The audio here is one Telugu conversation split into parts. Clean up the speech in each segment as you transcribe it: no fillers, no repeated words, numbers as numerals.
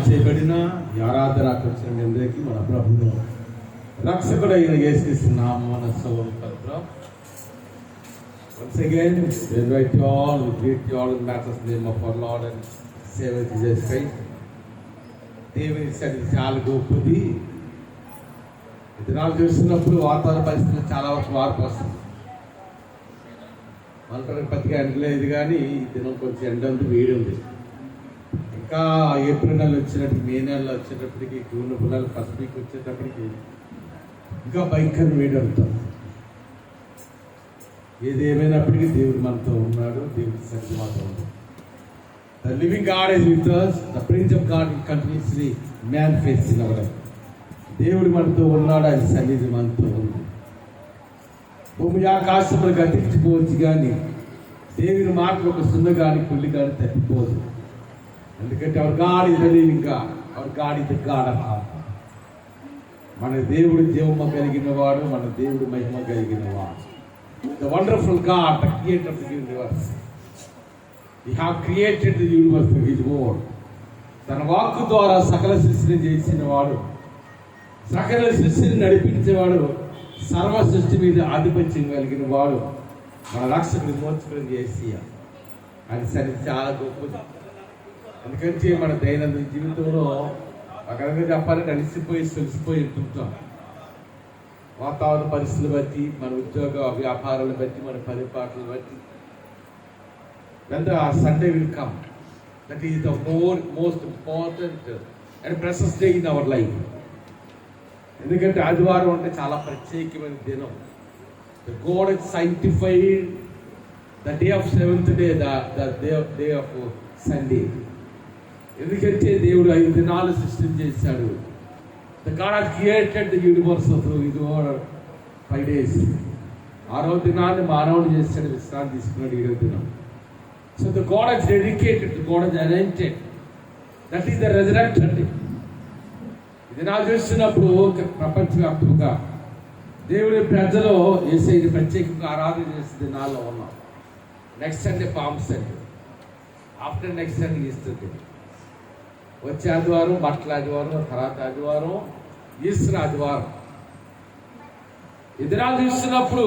చేయబడిన ఆరాధనకు వచ్చిన మీ అందరికీ మన ప్రభువు రక్షకుడైన యేసుక్రీస్తు నామమున శుభములు. Once again, we invite you all, we greet you all in the matchless name of our Lord and Savior Jesus Christ. దేవుని సన్నిధి చాలా గొప్పది. ఈ దినాలు చూస్తున్నప్పుడు వాతావరణ పరిస్థితులు చాలా వరకు మార్పు వస్తుంది. మనకు పత్రిక ఎండ లేదు, కానీ ఈ దినం కొంచెం ఎండ ఉంది, వేడి ఉంది. ఇంకా ఏప్రిల్ నెల వచ్చినప్పుడు, మే నెలలో వచ్చేటప్పటికి, జూన్ నెల ఫస్ట్ వీక్ వచ్చేటప్పటికి ఇంకా భయంకర వేడి అవుతుంది. ఏది ఏమైనప్పటికీ దేవుడు మనతో ఉన్నాడు, దేవుడి సన్నిధి మనతో ఉంది. The living God is with us, the Prince of God will continuously manifest in our life. దేవుడు మనతో ఉన్నాడు, ఆయన సన్నిధి మనతో ఉంది. భూమి ఆకాశములు గతించిపోవచ్చు, కానీ దేవుని మాటలు ఒక సున్న కానీ కుళ్ళి కానీ తప్పిపోదు. ఎందుకంటే hour God is the living God, hour God is the God of heart. మన దేవుడు జీవము కలిగిన వాడు, మన దేవుడు మహిమ కలిగిన వాడు. The wonderful God, the creator of the universe. He have created the universe with his word. తన వాక్కు ద్వారా సకల సృష్టిని చేసిన వాడు, సకల సృష్టిని నడిపించేవాడు, సర్వ సృష్టి మీద ఆధిపత్యం కలిగిన వాడు, మన రక్షకుడు మోక్షకుడు యేసయ్య. అది సరి చాలా గొప్పది. ఎందుకంటే మన దైనందిన జీవితంలో అక్కడికి చెప్పాలంటే అలిసిపోయి సొలిసిపోయి ఉంటుంటాం. వాతావరణ పరిస్థితులు బట్టి, మన ఉద్యోగ వ్యాపారాలు బట్టి, మన పరిపాటలు బట్టి. When the Sunday will come, that is the most important and precious day in our life. ఎందుకంటే ఆదివారం అంటే చాలా ప్రత్యేకమైన దినం. The God has sanctified the day of seventh day, the day of Sunday. ఎందుకంటే దేవుడు 5 దినాలు సృష్టి చేశాడు. The God has created the universe through his word 5 days. 6వ దినాన్ని మానవుడు చేశాడు, విశ్రాంతి తీసుకున్నాడు 7వ దినం. So the God has dedicated, the God has anointed. That is the resurrection day. ఇది నా చూస్తున్నప్పుడు ప్రపంచవ్యాప్తంగా దేవుడి ప్రజలు యేసయ్యని ప్రత్యేకంగా ఆరాధన చేసే దినాల్లో ఉన్నాం. Next Sunday palm Sunday, after next Sunday Easter day. వచ్చే ఆదివారం బట్టల ఆదివారం, తర్వాత ఆదివారం ఈస్టర్ ఆదివారం. ఈ దినాలు చూస్తున్నప్పుడు,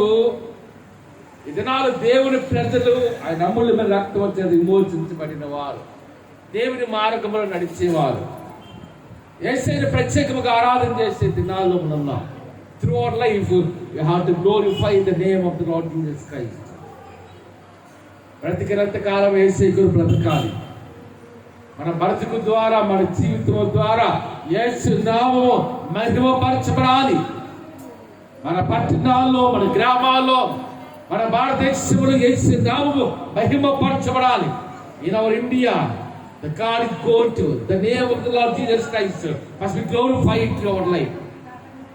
ఈ దినాలు దేవుని ప్రజలు ఆయన అమ్ముల మీద రక్తం వచ్చేది విమోచించబడిన వారు, దేవుని మార్గంలో నడిచేవారు, యేసయ్యని ప్రత్యేకంగా ఆరాధన చేసే దినాల్లో మనం ఉన్నాం. Through our life we have to glorify the name of the Lord Jesus Christ. బ్రతికినంత కాలం యేసయ్యకు బ్రతకాలి. మన బ్రతుకు ద్వారా, మన జీవితం ద్వారా యేసు నామము మహిమపరచబడాలి. మన పట్టణాల్లో, మన గ్రామాల్లో, మన భారతదేశంలో యేసు నామము మహిమపరచబడాలి. In our India, the God is going to, the name of the Lord Jesus Christ must be glorified in our life,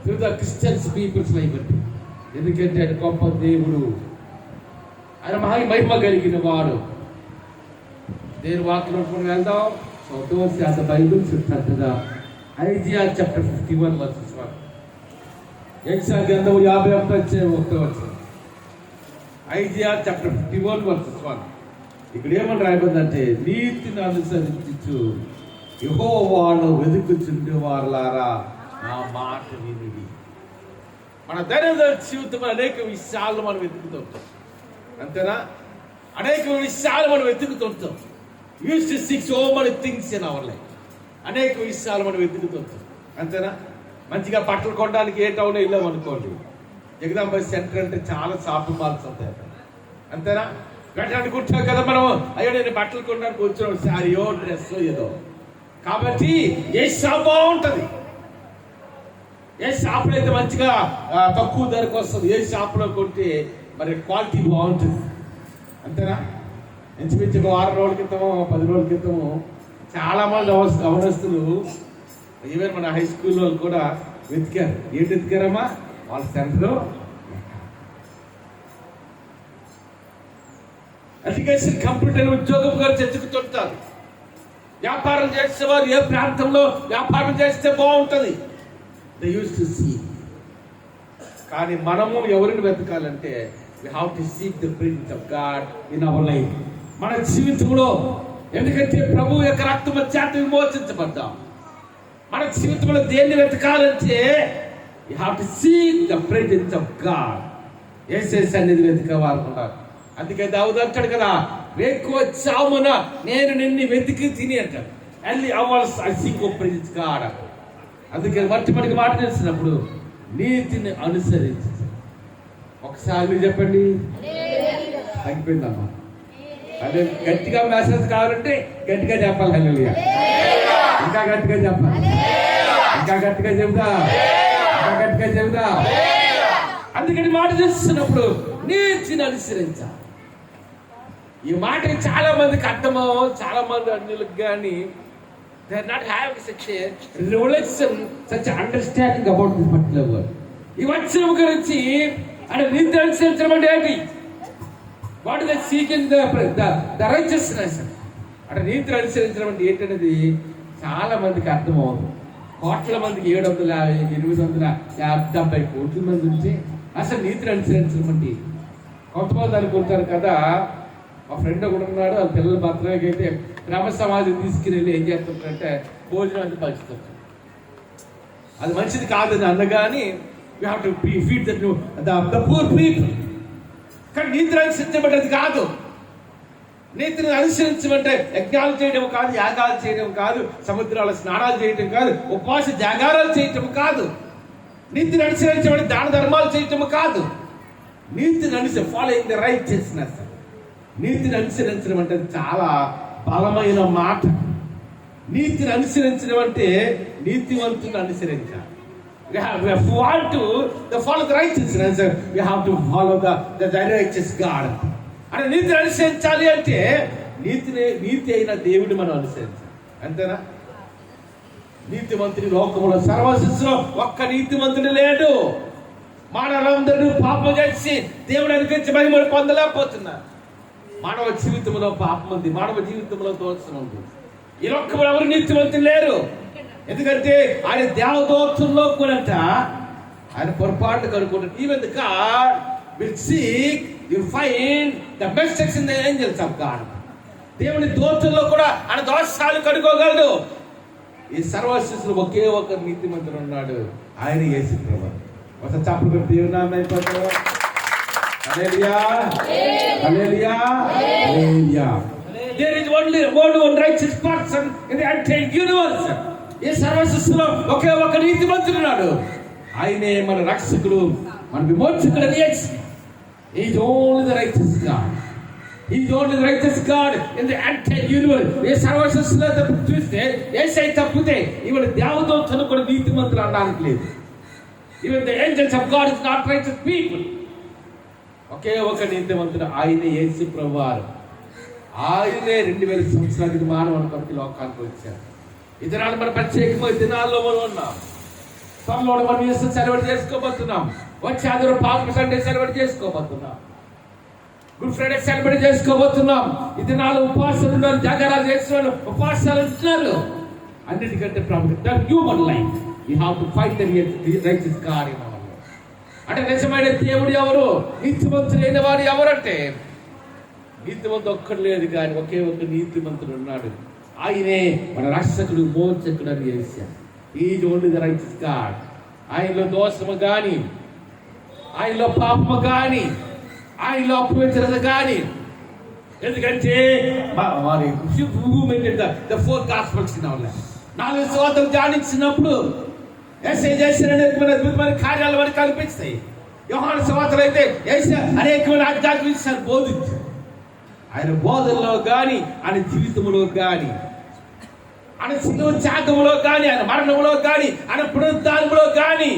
through the Christians people's life. ఎందుకంటే ఆయన గొప్ప దేవుడు, ఆయన మహిమ కలిగిన వాడు. దేని వాక్యంలో వెళ్దాం. So towards the Bible should turn to the Isaiah chapter 51 verses 1. యెషయా గ్రంథం 51 Isaiah chapter 51 verses 1. ఇక్కడ ఏమని రాయబడిందంటే, నీతిని అనుసరించు యెహోవాను వెతుకుచుండే వారలారా నా మాట వినుడి. మన దైనందిన జీవితంలో అనేక విషయాలు మనం వెతుకుతుంటాం, అంతేనా? అనేక విషయాలు మనం వెతుకుతుంటాం. Use to seek so many things in our life. అనేక విషయాలు మనం వెతుకుతుంటాం, అంతేనా? మంచిగా బట్టలు కొనడానికి ఏ టౌన్ వెళ్ళాం అనుకోండి, జగదాంబ సెంటర్ అంటే చాలా షాపింగ్ మాల్స్ ఉంటాయి అక్కడ, అంతేనా? వెంటనే అనుకుంటాం కదా మనం, అయ్యో నేను బట్టలు కొనడానికి వచ్చిన శారీయో డ్రెస్ ఏదో. కాబట్టి ఏ షాప్ బాగుంటుంది, ఏ షాప్లో అయితే మంచిగా తక్కువ ధరకు వస్తుంది, ఏ షాప్లో కొంటే మరి క్వాలిటీ బాగుంటుంది, అంతేనా? ఇంచుమించు 6 రోజుల క్రితము, 10 రోజుల క్రితము చాలామంది అవనస్తులు, ఈవెన్ మన హై స్కూల్ వాళ్ళు కూడా వెతికారు. ఏంటి వెతికారమ్మా? వాళ్ళ సెంటర్ ఎడ్యుకేషన్ కంప్యూటర్ ఉద్యోగం గారు చర్చకుతుంటారు. వ్యాపారం చేసేవారు ఏ ప్రాంతంలో వ్యాపారం చేస్తే బాగుంటుంది, దే యూస్ టు సీ. కానీ మనము ఎవరిని వెతకాలంటే we have to seek the Prince of God in our life. మన జీవితంలో ఎందుకంటే ప్రభు యొక్క రక్తం చేత విమోచించబడ్డాం. మన జీవితంలో దేన్ని వెతకాలంటే you have to seek the presence of God. యేసే సన్నిధి వెతకవాలనుకున్నారు. అందుకే దావీదు అంటాడు కదా, రేకు చామున నేను నిన్ను వెతికి తిని అంటాడు. Early hours I seek presence God. అందుకే మట్టి మాట తెలిసినప్పుడు నీతిని అనుసరించి ఒకసారి మీరు చెప్పండి. తగ్గిపోయిందమ్మా. అదే గట్టిగా మెసేజ్ కావాలంటే గట్టిగా చెప్పాలి. హల్లెలూయా. ఇంకా గట్టిగా చెప్పాలి. ఇంకా గట్టిగా చెబుతా. ఇంకా గట్టిగా చెబుతా. అందుకని మాట చేస్తున్నప్పుడు నీతిని అనుసరించాలి. ఈ మాట చాలా మందికి అర్థమో, చాలా మంది అన్యులకు కానీ they are not having such a revelation, such an understanding about this particular word. ఈ వచనం గురించి అంటే నీతి అనుసరించడం అంటే ఏంటి? What is seeking the righteousness. అంటే నీతిని అనుసరించడం అంటే ఏంటనేది చాలా మందికి అర్థమవుతుంది. కోట్ల మందికి 750-870 కోట్ల మంది ఉంటే అసలు నీతిని అనుసరించడం అంటే కొంతమంది అనుకుంటారు కదా. మా ఫ్రెండ్ ఒకడు ఉన్నాడు, వాళ్ళ పిల్లల బర్త్డేకి అయితే గ్రామ సమాజం తీసుకుని వెళ్ళి ఏం చేస్తుంటారంటే భోజనం అది పంచుతుంటారు. అది మంచిది కాదని అన్నగాని you have to feed the poor people. కానీ నీతిని అనుసరించబడ్డది కాదు. నీతిని అనుసరించమంటే యజ్ఞాలు చేయడం కాదు, యాగాలు చేయడం కాదు, సముద్రాల స్నానాలు చేయడం కాదు, ఉపవాస జాగారాలు చేయటం కాదు. నీతిని అనుసరించబడి దాన ధర్మాలు చేయటం కాదు. నీతిని ఫాలోయింగ్ ద రైచియస్నెస్. నీతిని అనుసరించడం అంటే చాలా బలమైన మాట. నీతిని అనుసరించడం అంటే నీతివంతుని అనుసరించాలి. follow the righteousness, we have to follow the righteous God. అంటే నీతిని అనుసరించాలి అంటే నీతి అయిన దేవుడిని మనం అనుసరించాలి. అంతేనా? నీతిమంతుని లోకంలో సర్వశిస్సులో ఒక్క నీతిమంతుడు లేడు. మానవులందరూ పాపం చేసి దేవుడు అనుగ్రహించి మహిమను పొందలేకపోతున్నారు. మానవ జీవితంలో పాపం ఉంది, మానవ జీవితంలో దోషం ఉంది. ఈ లోకంలో ఎవరు నీతిమంతులు లేరు. ఎందుకంటే ఆయన దేవదూతల్లో కూడా ఆయన పొరపాటు కనుక్కుంటారు. Even God will seek you find the mistakes in the angels of God. దేవుని దూతల్లో కూడా ఆయన దోషాలు కనుక్కోగలడు. ఈ సర్వశిస్సులు ఒకే ఒక నీతిమంతుడు ఉన్నాడు, ఆయన యేసు ప్రభువు. ఒకసారి చప్పట్లు కొట్టి దేవుని నామమున అయిపోతారు. హల్లెలూయా, హల్లెలూయా, హల్లెలూయా. There is only one righteous person in the entire universe. ఈ సర్వశిస్సులో ఒకే ఒక నీతిమంతుడు ఉన్నాడు. ఆయనే మన రక్షకుడు, మన విమోచకుడు. He is only the righteous God. He is only the righteous God in the entire universe. ఈ సర్వశిస్సులో చూస్తే యేసై తప్పితే ఈవెన్ దేవదూతలు కూడా నీతిమంతులు అనడానికి లేదు. Even the angels of God is not righteous people. ఒకే ఒక నీతిమంతుడు ఆయనే యేసు ప్రభువారు. ఆయనే 2000 సంవత్సరాల క్రితం మానవుని కొరకు లోకానికి వచ్చారు. ఈ దినాలు మన ప్రత్యేకమైన దినాల్లో మనం ఉన్నాం. త్వరలో మనం యేసు సెలబ్రేట్ చేసుకోబోతున్నాం. వచ్చే ఆదివారం పాల్గొ సండే సెలబ్రేట్ చేసుకోబోతున్నాం. గుడ్ ఫ్రైడే సెలబ్రేట్ చేసుకోబోతున్నాం. ఈ దినాలు ఉపవాసాలు ఉన్నారు, జాగారాలు చేస్తున్నారు, ఉపవాసాలు ఉంటున్నారు. అన్నిటికంటే ప్రాముఖ్యత human life. You have to fight the righteous God in our life. అంటే నిజమైన దేవుడు ఎవరు, నీతిమంతుడైన వాడు ఎవరంటే నీతిమంతుడు ఒక్కడు లేదు కానీ ఒకే ఒక నీతిమంతుడు ఉన్నాడు. ఆయనే మన రక్షకుడు, మోచకుడు అని చేశారు. Is only the righteous God. ఆయనలో దోషము కానీ, ఆయనలో పాపము కానీ, ఆయనలో అపవిత్రత కానీ. ఎందుకంటే the 4 gospels in our life. 4 సువార్తలు ధ్యానించినప్పుడు యేసయ్య చేసిన అద్భుతమైన కార్యాలు మనకు కనిపిస్తాయి. యోహాను సువార్తలు అయితే యేసయ్య అనేకమైన ఆధ్యాత్మిక విషయాలు బోధించారు. ఆయన బోధనలో కానీ, ఆయన జీవితంలో కానీ, ఆయన శిలువ త్యాగంలో కానీ, ఆయన మరణంలో కానీ, ఆయన పునరుద్ధానంలో కానీ,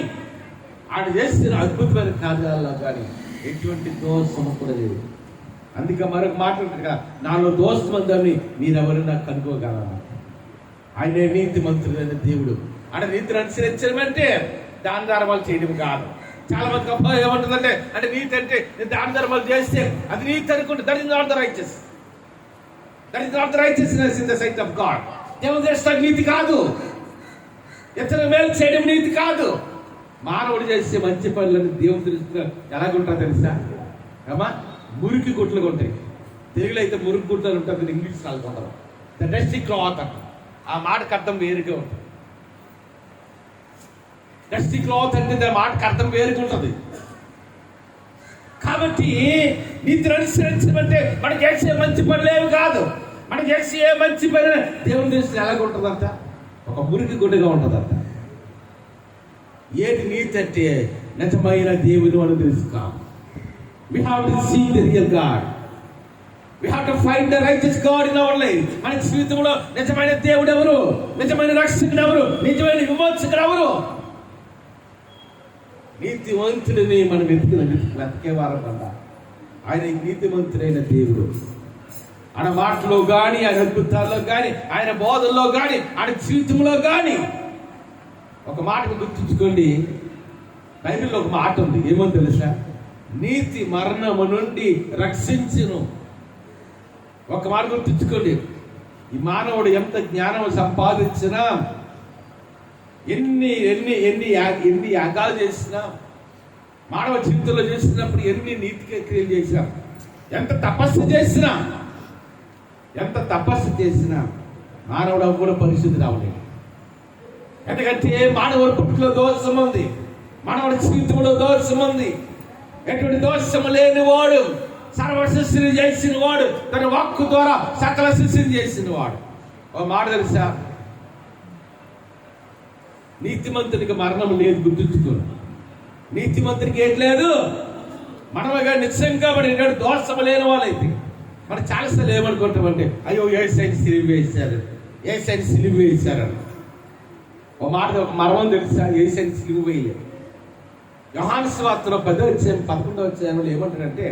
ఆయన చేసిన అద్భుతమైన కార్యాలలో కానీ ఎటువంటి దోషము కూడా లేదు. అందుకే మరొక మాట ఉంటుంది కదా, నాలో దోషం ఉందని మీరెవరు నాకు కనుక్కోగలరా. ఆయనే నీతిమంతుడైన దేవుడు. ఆయన నీతిని అనుసరించడం అంటే దాన ధర్మాలు చేయడం కాదు. చాలా మంది అబ్బాయి ఏమంటుందంటే, అంటే నీతి అంటే నేను దాన ధర్మాలు చేస్తే అది నీతి అనుకుంటే that is not the righteous. That is not the righteousness in the sight of God. దేవుని దృష్టిలో నీతి కాదు. ఇతరుల మేలు చేయడం నీతి కాదు. మానవుడు చేసే మంచి పనులను దేవుని దృష్టిలో ఎలాగుంటా తెలుసా అమ్మా? మురికి గుట్లుగా ఉంటాయి. తెలుగులో అయితే మురికి గుట్టలు ఉంటుంది, ఇంగ్లీష్ రాలుకుంటారు. ద డస్టీ క్లాత్ అంట. ఆ మాటకు అర్థం వేరుగా ఉంటుంది. డస్టీ క్లాత్ అంటే దాని మాటకు అర్థం వేరుగా ఉంటుంది. కాబట్టి నీతిని అనుసరించడం అంటే మనం చేసే మంచి పనులేవి కాదు. మనం చేసే ఏ మంచి పని దేవుని దృష్టిలో ఎలాగుంటుందంట? ఒక మురికి గుడ్డగా ఉంటుందంట. ఏది నీతి అంటే నిజమైన దేవుని మనం తెలుసుకో. We have to see the real God. We have to find the righteous God in our life. మన జీవితంలో నిజమైన దేవుడు ఎవరు? నిజమైన రక్షకుడు ఎవరు? నిజమైన విమోచకుడు ఎవరు? నీతిమంతుడిని మనం వెతికేవారం అంట. ఆయన నీతిమంతుడైన దేవుడు. ఆయన మాటలో కానీ, ఆయన అద్భుతాల్లో కానీ, ఆయన బోధల్లో కానీ, ఆయన జీవితంలో కానీ ఒక మాటకు గుర్తుంచుకోండి. బైబిల్లో ఒక మాట ఉంది, ఏమో తెలుసా? నీతి మరణము నుండి రక్షించును. ఒక మాట గుర్తుంచుకోండి. ఈ మానవుడు ఎంత జ్ఞానం సంపాదించినా, ఎన్ని ఎన్ని ఎన్ని ఎన్ని యాగాలు చేసినా, మానవ జీవితంలో చేసినప్పుడు ఎన్ని నీతి క్రియలు చేసినా, ఎంత తపస్సు చేసినా మానవుడు కూడా పరిశుద్ధి రావలేదు. ఎందుకంటే మానవుడి పుట్టులో దోషం ఉంది, మానవుడి జీవితంలో దోషం ఉంది. ఎటువంటి దోషము లేని వాడు, సర్వ సృష్టిని చేసిన వాడు, తన వాక్కు ద్వారా సకల సృష్టిని చేసిన వాడు. ఒక మాట తెలుసా? నీతిమంతునికి మరణం లేదు. గుర్తుంచుకోను. నీతిమంతునికి ఏం లేదు. మనమగా నిశ్చయంగా మన దోషము లేని వాళ్ళైతే మనం చాలాసార్లు ఏమనుకుంటామంటే, అయ్యో ఏసైని సిలువ వేశారని. ఒక మాట, ఒక మర్మం తెలుసా? ఏసైని సిలువ వేయలేదు. యోహాను సువార్తలో 10వ అధ్యాయంలో ఏమంటాడంటే,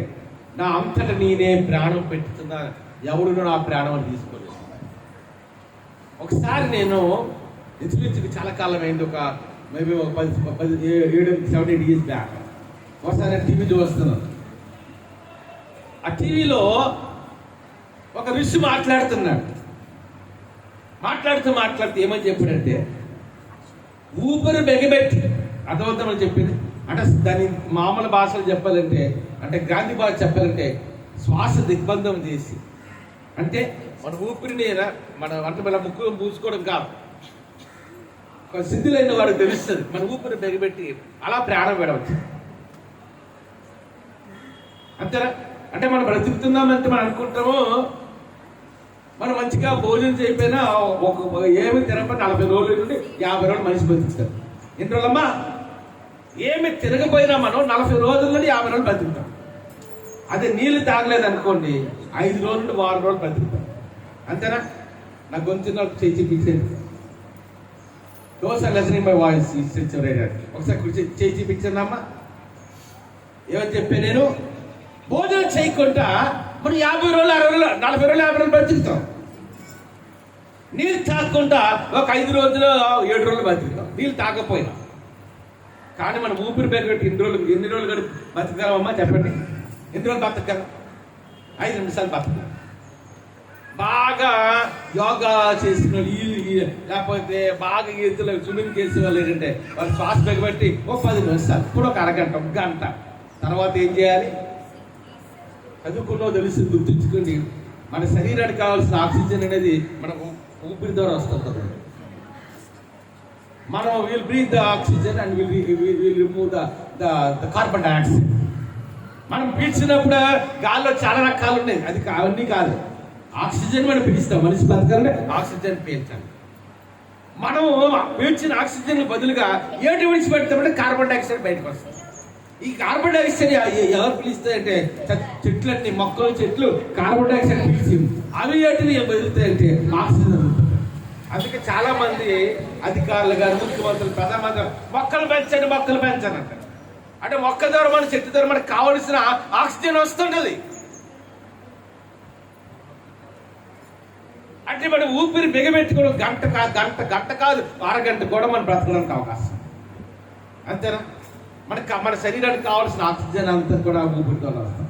నా అంతటా నేనే ప్రాణం పెట్టుతున్నా, ఎవడునో నా ప్రాణం అని తీసుకోలేదు. ఒకసారి నేను ఇంచుమించుకు చాలా కాలం అయింది, ఒక మేబీ ఒక 7-8 years బ్యాక్. ఒకసారి నేను టీవీ చూస్తున్నాను. ఆ టీవీలో ఒక ఋషి మాట్లాడుతున్నాడు. మాట్లాడుతూ ఏమని చెప్పాడంటే, ఊపిరి బెగబెట్టి, అర్థమవుతామని చెప్పింది. అంటే దాని మామూలు భాషలు చెప్పాలంటే, అంటే గాంధీ భాష చెప్పాలంటే, శ్వాస దిగ్బంధం చేసి, అంటే మన ఊపిరిని మన అంటే మన ముక్కు పూసుకోవడం కాదు. ఒక సిద్ధులైన వాడికి తెలుస్తుంది మన ఊపిరి బెగబెట్టి అలా ప్రాణం పెడవచ్చు. అంతేనా? అంటే మనం బ్రతుకుతున్నామంటే మనం అనుకుంటాము, మనం మంచిగా భోజనం చేయకపోయినా ఏమి తినకపోతే 40 రోజుల నుండి 50 రోజులు మనిషి బతుకుతారు. ఎన్ని రోజులమ్మా? ఏమి తినకపోయినా మనం 40 రోజుల నుండి 50 రోజులు బతుకుతాం. అదే నీళ్ళు తాగలేదు అనుకోండి, 5 రోజుల నుండి 6 రోజులు బతుకుతాం. అంతేనా? నా గొంతు చేసి దోశ లెసనింగ్ మై వాయిస్ ఒకసారి చేసి చూపించానమ్మా. ఏమని చెప్పే, నేను భోజనం చేయకుండా మనం 50 రోజులు 60 రోజులు 40 రోజులు 50 రోజులు బతుకుతాం. నీళ్ళు తాగకుండా ఒక 5 రోజులు 7 రోజులు బతుకుతాం, నీళ్ళు తాగకపోయినా. కానీ మనం ఊపిరి పెరిగట్టి ఎన్ని రోజులు బతకగలమమ్మా చెప్పండి? ఎన్ని రోజులు బతకగలం? 5 నిమిషాలు బతకగలం. బాగా యోగా చేసిన లేకపోతే బాగా ఈతలు స్విమ్మింగ్ చేసే వాళ్ళు ఏంటంటే, వాళ్ళు శ్వాస పెగబెట్టి ఒక 10 నిమిషాలు, ఇప్పుడు ఒక అరగంట, ఒక గంట తర్వాత ఏం చేయాలి? చదువుకున్నో తెలిసి గుర్తుంచుకోండి, మన శరీరానికి కావాల్సిన ఆక్సిజన్ అనేది మన ఊపిరి ద్వారా వస్తుంది. మనం will breath the oxygen and will remove the carbon dioxide. మనం పీల్చినప్పుడు గాల్లో చాలా రకాలు ఉన్నాయి, అది అవన్నీ కాదు. ఆక్సిజన్ మనం పీల్స్తాం, మనిషి బతకాలంటే ఆక్సిజన్ పీల్చాలి. మనం పీల్చిన ఆక్సిజన్ బదులుగా ఏంటి విడిచిపెడతామంటే కార్బన్ డైఆక్సైడ్ బయటకు వస్తుంది. ఈ కార్బన్ డైఆక్సైడ్ ఎవరు పీలుస్తాయంటే, చెట్లన్నీ మొక్కలు చెట్లు కార్బన్ డైఆక్సైడ్ పీల్చి అవి ఏంటివి బదులుతాయంటే ఆక్సిజన్. అందుకే చాలా మంది అధికారులు గారు, ముఖ్యమంత్రులు, ప్రధానమంత్రి మొక్కలు పెంచండి అంటారు. అంటే మొక్క ద్వారా మన చెట్టు ద్వారా మనకు కావలసిన ఆక్సిజన్ వస్తుంటది. అంటే మనం ఊపిరి బిగబెట్టుకోవడం గంట కాదు, అరగంట కూడా మనం బ్రతకడానికి అవకాశం. అంతేనా? మన శరీరానికి కావాల్సిన ఆక్సిజన్ అంతా కూడా ఊపిరితో వస్తాం.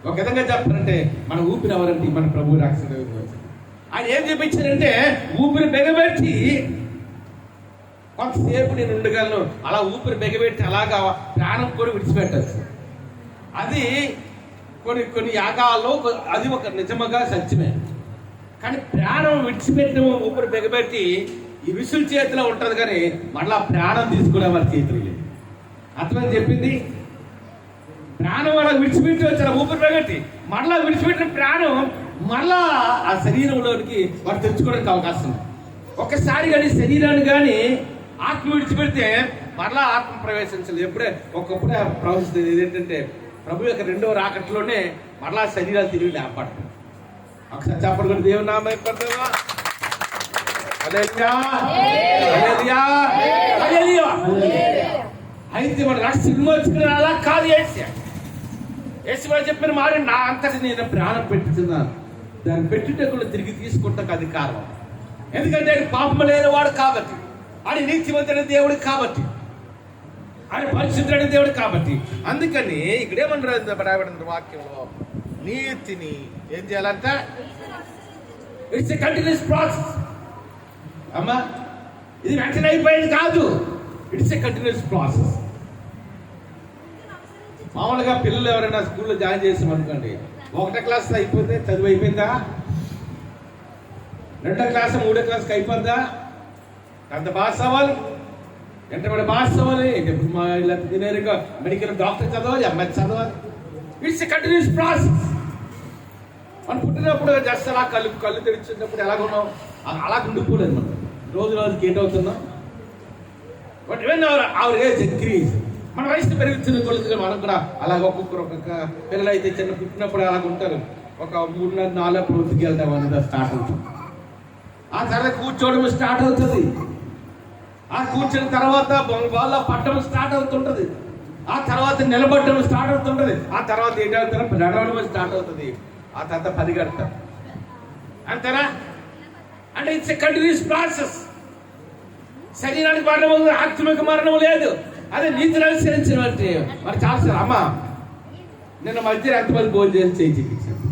ఒక విధంగా చెప్పాలంటే మన ఊపిరి ఎవరంటే మన ప్రభు రక్షణ. ఆయన ఏం చూపించారంటే, ఊపిరి బిగబెట్టి కొంతసేపు నేను ఉండగలను, అలా ఊపిరి బిగబెట్టి అలాగా ప్రాణం కూడా విడిచిపెట్టచ్చు. అది కొన్ని యాగాల్లో అది ఒక నిజముగా సత్యమే. కానీ ప్రాణం విడిచిపెట్టిన ఊపిరి బిగబెట్టి ఈ విసులు చేతిలో ఉంటుంది, కానీ మళ్ళా ప్రాణం తీసుకునే వారి చేతులు లేదు. అర్థమని చెప్పింది. ప్రాణం వాళ్ళ విడిచిపెట్టి వచ్చారు ఊపిరి బిగబెట్టి, మళ్ళా విడిచిపెట్టిన ప్రాణం మళ్ళా ఆ శరీరంలోనికి వాడు తెచ్చుకోవడానికి అవకాశం ఉంది. ఒక్కసారి కానీ శరీరాన్ని కానీ ఆత్మ విడిచిపెడితే మరలా ఆత్మ ప్రవేశించలేదు. ఒకప్పుడే ప్రవేశిస్తుంది. ఏంటంటే ప్రభు యొక్క రెండవ రాకట్లోనే మరలా శరీరాలు తిరిగి లేపడతాం. ఒకసారి చెప్పండి కూడా దేవుని నామం అయిపోతుందా. అయితే మన రాష్ట్ర సినిమా వచ్చుకుని అలా కాదు. ఏసి చెప్పిన మాట నా అంతటి నేను ప్రాణం పెట్టుతున్నాను, దాన్ని పెట్టుటకు తిరిగి తీసుకుంటాకు అధికారం. ఎందుకంటే ఆయన పాపం లేని వాడు కాబట్టి, ఆయన నీతిమంతుడైన దేవుడు కాబట్టి, ఆయన పరిశుద్ధుడైన దేవుడు కాబట్టి. అందుకని ఇక్కడేమన్నారు రాయబడిన వాక్యంలో, నీతిని ఏం చేయాలంట? It's a continuous process. అమ్మా, ఇది వెంటనే అయిపోయింది కాదు, ఇట్స్ ఎ కంటిన్యూస్ ప్రాసెస్. మామూలుగా పిల్లలు ఎవరైనా స్కూల్లో జాయిన్ చేసాం అనుకోండి, 1వ క్లాస్ అయిపోతే చదువు అయిపోయిందా? 2వ క్లాస్ 3వ క్లాస్కి అయిపోద్దా? అంత పాస్ అవ్వాలి, వెంటనే పాస్ అవ్వాలి. మా ఇలా ఇంజనీరింగ్ మెడికల్ డాక్టర్ చదవాలి, ఎంఎస్ చదవాలి. It's a continuous process. మనం పుట్టినప్పుడు జస్ట్ అలా కళ్ళు తెరిచినప్పుడు ఎలాగున్నాం అలా ఉండిపోలేదు. మనం రోజు రోజుకి ఏంటవుతున్నాం. But when our age increase, మన వయసు పెరుగుతున్న కొలుతుగా మనం కూడా అలాగ ఒక్కొక్క పిల్లలు అయితే చిన్న పుట్టినప్పుడు అలాగ ఉంటారు. ఒక 3-4 ప్రవృత్తికి వెళ్తాం అనేది స్టార్ట్ అవుతుంది. ఆ తర్వాత కూర్చోవడం స్టార్ట్ అవుతుంది. ఆ కూర్చున్న తర్వాత వాళ్ళ పట్టడం స్టార్ట్ అవుతుంటది. ఆ తర్వాత నిలబడడం స్టార్ట్ అవుతుంటది. ఆ తర్వాత ఏంటవుతారో నడవడం స్టార్ట్ అవుతుంది. ఆ తర్వాత పరిగెడతారు. అంతేనా? అంటే ఇట్స్ ఎ కంటిన్యూస్ ప్రాసెస్. శరీరానికి మరణం ఉంది, ఆత్మక మరణం లేదు. అదే నీతిని అనుసరించిన అంటే మరి చాలాసార్లు అమ్మ నిన్న మధ్యాహ్నం ఎంతమంది భోజనం చేసి చేయి చూపించాను.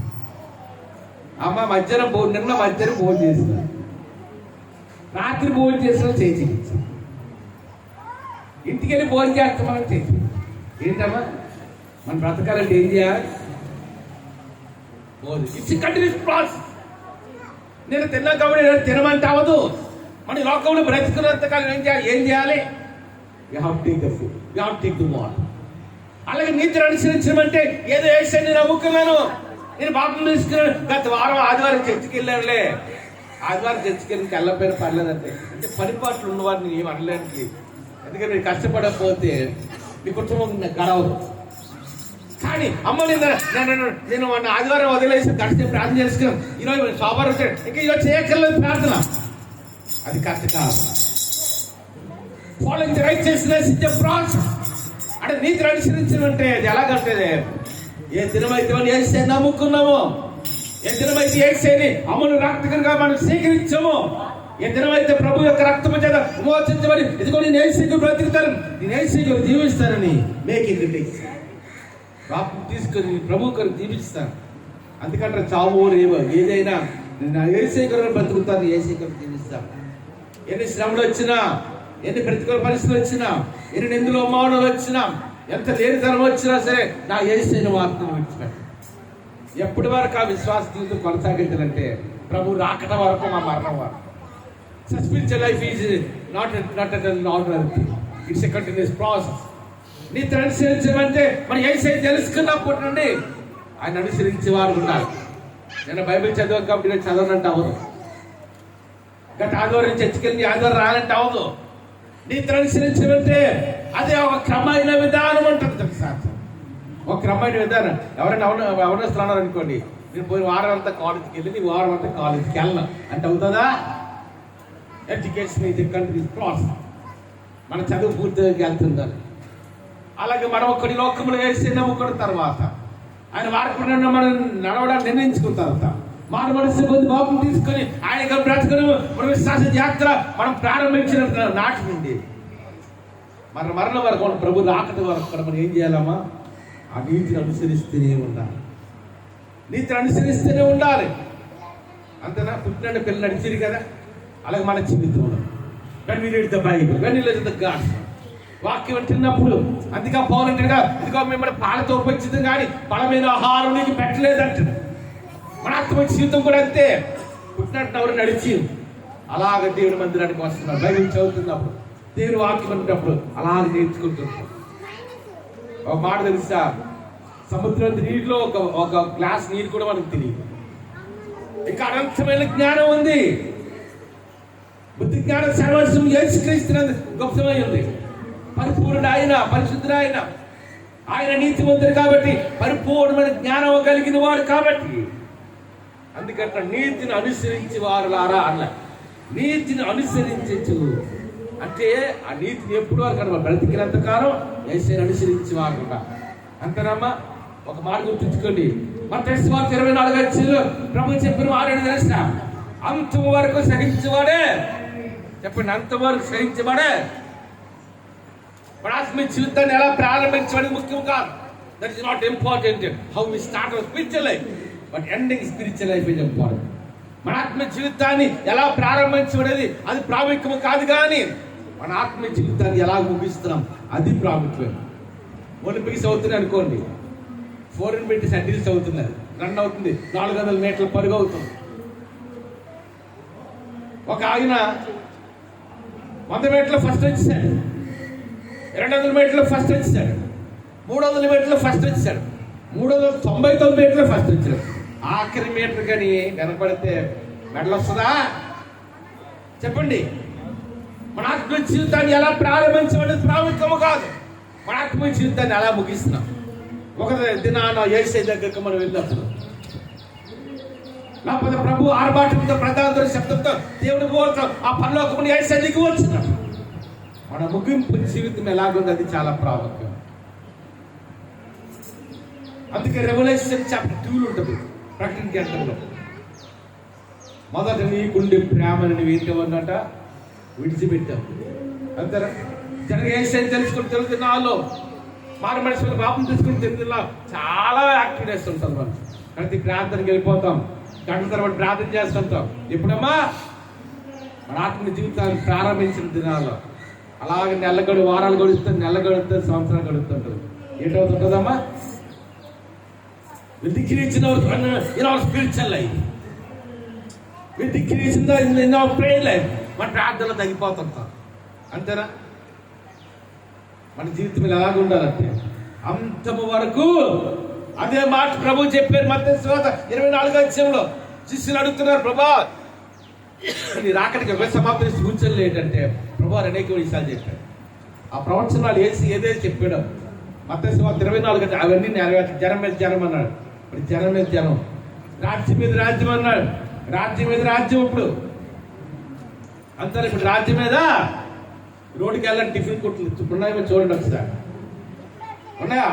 అమ్మ నిన్న మధ్యాహ్నం భోజనం చేసిన, రాత్రి భోజనం చేసిన చేయి చూపించాను. ఇంటికి వెళ్ళి భోజనం చేస్తామని చేయి. ఏంటమ్మా మన బ్రతకాలంటే ఏం చేయాలి? It's continuous process. నేను తిన్నా కాబట్టి తినమంటే అవ్వదు. మన లోకంలో బ్రతుకున్నంత కాలం ఏం చేయాలి? You have take the food, you have take the water. అలాగే నీతిని అనుసరించమంటే ఏదో వేసాను, నేను నమ్ముకున్నాను, నేను పాపం తీసుకున్నాను. గత వారం ఆదివారం చర్చికి వెళ్ళానులే, ఆదివారం చర్చికి వెళ్ళకపోయినా పర్లేదంటే అంటే పరిపాట్లు ఉన్నవారిని ఏం అనలేనికి. ఎందుకంటే మీరు కష్టపడకపోతే మీ కుటుంబం గడవదు. కానీ అమ్మ నేను మొన్న ఆదివారం వదిలేసి గడిచి ప్రార్థన చేసుకున్నాను, ఈరోజు సోమవారం వచ్చాడు, ఇంకా ఈరోజు చేయక్కర్లేదు ప్రార్థన. అది కష్టకాలం. Following the righteousness is a process. అంటే నీతిని అనుసరించడం అంటే అది ఎలాగంటే, ఏ దినమైతే మనం యేసుని నమ్ముకున్నామో, ఏ దినమైతే యేసుని అమలు రక్తకంగా మనం స్వీకరించామో, ఏ దినమైతే ప్రభు యొక్క రక్తము చేత విమోచించబడి ఇదిగో నేను యేసుకు బ్రతుకుతాను, నేను యేసుకు జీవిస్తానని మేకింగ్ డిక్స్ బాపు తీసుకొని ప్రభు గారు జీవిస్తాను. అందుకంటే చావు రేవో ఏదైనా నేను యేసుకు బ్రతుకుతాను, యేసుకు జీవిస్తాను. ఎన్ని శ్రమలు వచ్చినా, ఎన్ని ప్రతికూల పరిస్థితులు వచ్చినా, ఎన్ని నిందులు అవమానాలు వచ్చినా, ఎంత లేనితనం వచ్చినా సరే నా యేసుని మాత్రం విడిచిపెట్టాను. ఎప్పటి వరకు ఆ విశ్వాస జీవితం కొనసాగించాలంటే ప్రభు రాకట వరకు, మా మరణం వరకు. Spiritual life is not an ordinary thing, it's a continuous process. నీతిని అనుసరించమంటే మనం యేసే తెలుసుకున్నప్పటి నుండి ఆయన అనుసరించే వారు ఉండాలి. నేను బైబిల్ చదివాను కాబట్టి నేను చదవనంటే అవ్వదు. గత ఆదివారం చర్చికెళ్ళి ఆదివారం రానంటే అవ్వదు. నీతిని అనుసరించమంటే అదే ఒక క్రమమైన విధానం ఉంటుంది. తెలుసా, ఒక క్రమమైన విధానం. ఎవరైనా ఎవరైనా అనుకోండి, నేను పోయిన వారం అంతా కాలేజీకి వెళ్ళి నీ వారం అంతా కాలేజీకి వెళ్ళను అంటే అవుతుందా? ఎడ్యుకేషన్ ఇది కంటిన్యూస్ ప్రాసెస్. మన చదువు పూర్తిగా వెళ్తుందని. అలాగే మనం ఒకటి లోకంలో వేసి నమ్ముకున్న తర్వాత ఆయన వాడుకున్న మనం నడవడానికి నిర్ణయించుకున్న తర్వాత మన మనసు కొద్ది బాబు తీసుకొని ఆయన బ్రతుకుని మన విశ్వాస యాత్ర మనం ప్రారంభించిన నాటి నుండి మన మరణం వరకు, మన ప్రభు రాకటి వరకు కూడా మనం ఏం చేయాలమ్మా? ఆ నీతిని అనుసరిస్తూనే ఉండాలి. నీతిని అనుసరిస్తూనే ఉండాలి. అంతేనా? పుట్టిన పిల్లలు నడిచిరు కదా, అలాగే మన జీవితంలో when we read the Bible, when we listen to God, వాక్యం వింటున్నప్పుడు అందుకే పౌలు అంటాడుగా, ఇదిగో మిమ్మల్ని పాలతో ఉపయోగించింది కానీ బలమైన ఆహారం నీకు పెట్టలేదంటాడు. మన ఆత్మ జీవితం కూడా అంతే. పుట్టినట్టు ఎవరు నడిచి అలాగ దేవుని మందిరానికి వస్తున్నారు. బైబిల్ చదువుతున్నప్పుడు, దేవుని వాక్యం ఉన్నప్పుడు అలాగ నేర్చుకుంటున్నారు. ఒక మాట తెలుసా, సముద్రం నీటిలో ఒక గ్లాస్ నీరు కూడా మనకు తెలియదు. ఇంకా అనంతమైన జ్ఞానం ఉంది. బుద్ధి జ్ఞానం సర్వస్వం యేసుక్రీస్తునందు గొప్పమై ఉంది. పరిపూర్ణుడు ఆయన, పరిశుద్ధుడు ఆయన. ఆయన నీతిమంతుడు కాబట్టి, పరిపూర్ణమైన జ్ఞానం కలిగిన వాడు కాబట్టి, అందుకంటే నీతిని అనుసరించి వారులారా అన్న. నీతిని అనుసరించు అంటే ఆ నీతిని ఎప్పుడు వరకు అనమాట, బ్రతికినంత కాలం యేసుని అనుసరించి వారు అంతేనమ్మా. ఒక మాట గుర్తుంచుకోండి, మత్తయి సువార్త 24 ప్రభు చెప్పిన వాడు తెలుసిన, అంతం వరకు సహించేవాడే. చెప్పండి, అంతవరకు సహించేవాడే. మన ఆత్మీయ జీవితాన్ని ఎలా ప్రారంభించడం ముఖ్యం కాదు. That is not important how we start our spiritual life, but ending spiritual life is important. మన ఆత్మీయ జీవితాన్ని ఎలా ప్రారంభించబడేది అది ప్రాముఖ్యం కాదు, కానీ మన ఆత్మీయ జీవితాన్ని ఎలా ముగిస్తున్నాం అది ప్రాముఖ్యం. ఒలింపిక్స్ అవుతున్నాయి అనుకోండి, 400 మీటర్స్ హడిల్స్ అవుతున్నారు, రన్ అవుతుంది, 400 మీటర్ల పరుగు అవుతుంది. ఒక ఆయన 100 మీటర్లు ఫస్ట్ వచ్చేసాడు, 200 మీటర్లు ఫస్ట్ వచ్చేసాడు, 300 మీటర్లు ఫస్ట్ వచ్చేసాడు, 399 మీటర్లు ఫస్ట్ వచ్చాడు. ఆఖరి మీటర్ కానీ వెనపడితే మెడల్ వస్తుందా? చెప్పండి. మన ఆత్మీయ జీవితాన్ని ఎలా ప్రారంభించబడేది ప్రాముఖ్యము కాదు, మన ఆత్మీయ జీవితాన్ని ఎలా ముగిస్తున్నాం. ఒక దినాన యేసయ్య దగ్గరకు మనం వెళ్ళినప్పుడు, లేకపోతే ప్రభు ఆర్భాటంతో ప్రధాన శబ్దంతో దేవుడి పోతా ఆ పరలోకముని యేసయ్య దిగి వచ్చినప్పుడు మన ముగింపు జీవితం ఎలాగుంది అది చాలా ప్రాముఖ్యం. అందుకే రెవల్యూషన్ చాప్టర్ 2 ఉంటుంది, ప్రకటన గ్రంథంలో. మొదట నీకుండే ప్రేమను నువ్వు ఏంటవన్నట విడిచిపెట్టావు. అంతేనా? జనగా యేసయ్యని తెలుసుకుని తెలుగుతున్నాలో మారు మనుషులు పాపం తీసుకుని తెలుగులా చాలా యాక్టివ్నెస్ ఉంటుంది. మనం ప్రతి ప్రార్థనకి వెళ్ళిపోతాం, గంటల తర్వాత ప్రార్థన చేస్తుంటాం. ఎప్పుడమ్మా మన ఆత్మీయ జీవితాన్ని ప్రారంభించిన దినాల్లో అలాగే వారాలు గడుస్తుంది, నెల గడుస్తుంది, సంవత్సరాలు గడుస్తుంటుంది. ఏంటవుతుంటుందమ్మా? We decrease in our spiritual life. We decrease in our prayer life. మన ప్రార్థనలో తగ్గిపోతుంటాం. అంతేనా? మన జీవితం ఎలాగ ఉండాలంటే అంతము వరకు అదే మాట ప్రభు చెప్పారు. మత్తయి సువార్త 24 శిష్యులు అడుగుతున్నారు, ప్రభా నీ రాకడికి సమాప్తి సూచనలు ఏంటంటే ప్రభు అనేక విషయాలు చెప్పాడు. ఆ ప్రవచనాలు ఏదైతే చెప్పాడో మత్తయి సువార్త 24 అవన్నీ నెరవేర్చాడు. జనం మీద జనం అన్నాడు, ఇప్పుడు జనం మీద జనం, రాజ్యం మీద రాజ్యం అన్నాడు, రాజ్యం మీద రాజ్యం. ఇప్పుడు అంతా ఇప్పుడు రాజ్యం మీద రోడ్డుకి వెళ్ళాలి, టిఫిన్ కొట్లు ఉన్నాయో చూడండి ఒకసారి, ఉన్నాయా?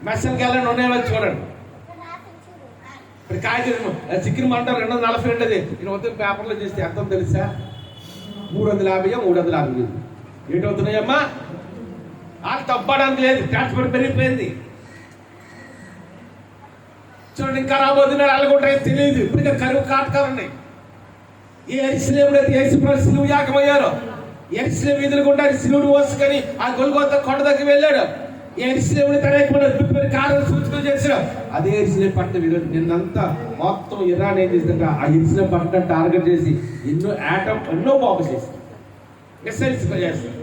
మెస్సల్కి వెళ్ళండి, ఉన్నాయో చూడండి. ఇప్పుడు కాయగూరలు చికెన్ మంట 240 ఉండేది, నేను మొత్తం పేపర్లో చేస్తే ఎంత తెలుసా? 350 350 ఏంటవుతున్నాయమ్మా? అది తప్పడానికి లేదు, ట్రాన్స్పోర్ట్ పెరిగిపోయింది. చూడండి, ఇంకా రాబోతున్నాడు అలాగుంటాయో తెలియదు. ఇప్పుడు ఇంకా కరువు కాటకాలు ఉన్నాయి. ఏ ఎరిశిలేముడు అయితే యేసుప్రభు సిలువ యాగమయ్యారో, ఎరిశిలేము వీధులు గుండా సిలువును మోసుకొని ఆ గొల్గోతా కొండ దగ్గర వెళ్ళాడు. ఎరిశిలేముని తన కారణం సూచనలు చేశాడు. అదే ఎరిశిలేము పట్టణం ఈరోజు నిన్నంతా మొత్తం ఇరాన్ ఏం చేసిందంటే ఆ ఎరిశిలేము పట్టణం టార్గెట్ చేసి ఎన్నో బాంబు చేసి మిసైల్స్ చేస్తారు.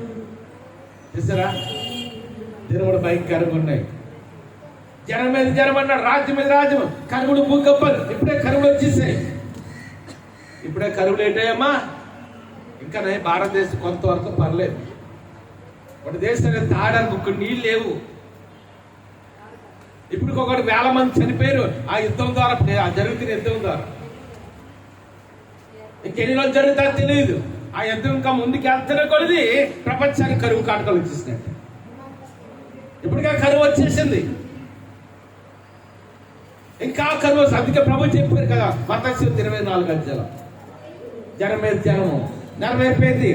చేస్తారా? దేవుడు భయంకరంగా ఉన్నాయి. జనం మీద జనం అన్నాడు, రాజ్యం మీద రాజ్యం, కరువులు భూకంపాలు. ఇప్పుడే కరువులు వచ్చేసాయి. ఇప్పుడే కరువులు ఏంటాయమ్మా? ఇంకా భారతదేశం కొంతవరకు పర్లేదు. మన దేశాన్ని తాగడానికి ఒక నీళ్ళు లేవు. ఇప్పుడు ఒకటి 1000 మంది చనిపోయారు ఆ యుద్ధం ద్వారా, జరుగుతున్న యుద్ధం ద్వారా. ఇంకెన్ని రోజులు జరుగుతుందో తెలియదు. ఆ యుద్ధం ఇంకా ముందుకు వెళ్తున్న కొద్ది ప్రపంచానికి కరువు కాటకాలు వచ్చేసినట్టు. ఇప్పటికే కరువు వచ్చేసింది, ఇంకా కరువు. అందుకే ప్రభు చెప్పారు కదా మత్తయి 24 జనం మీద జనము నెరవేరిపోయింది,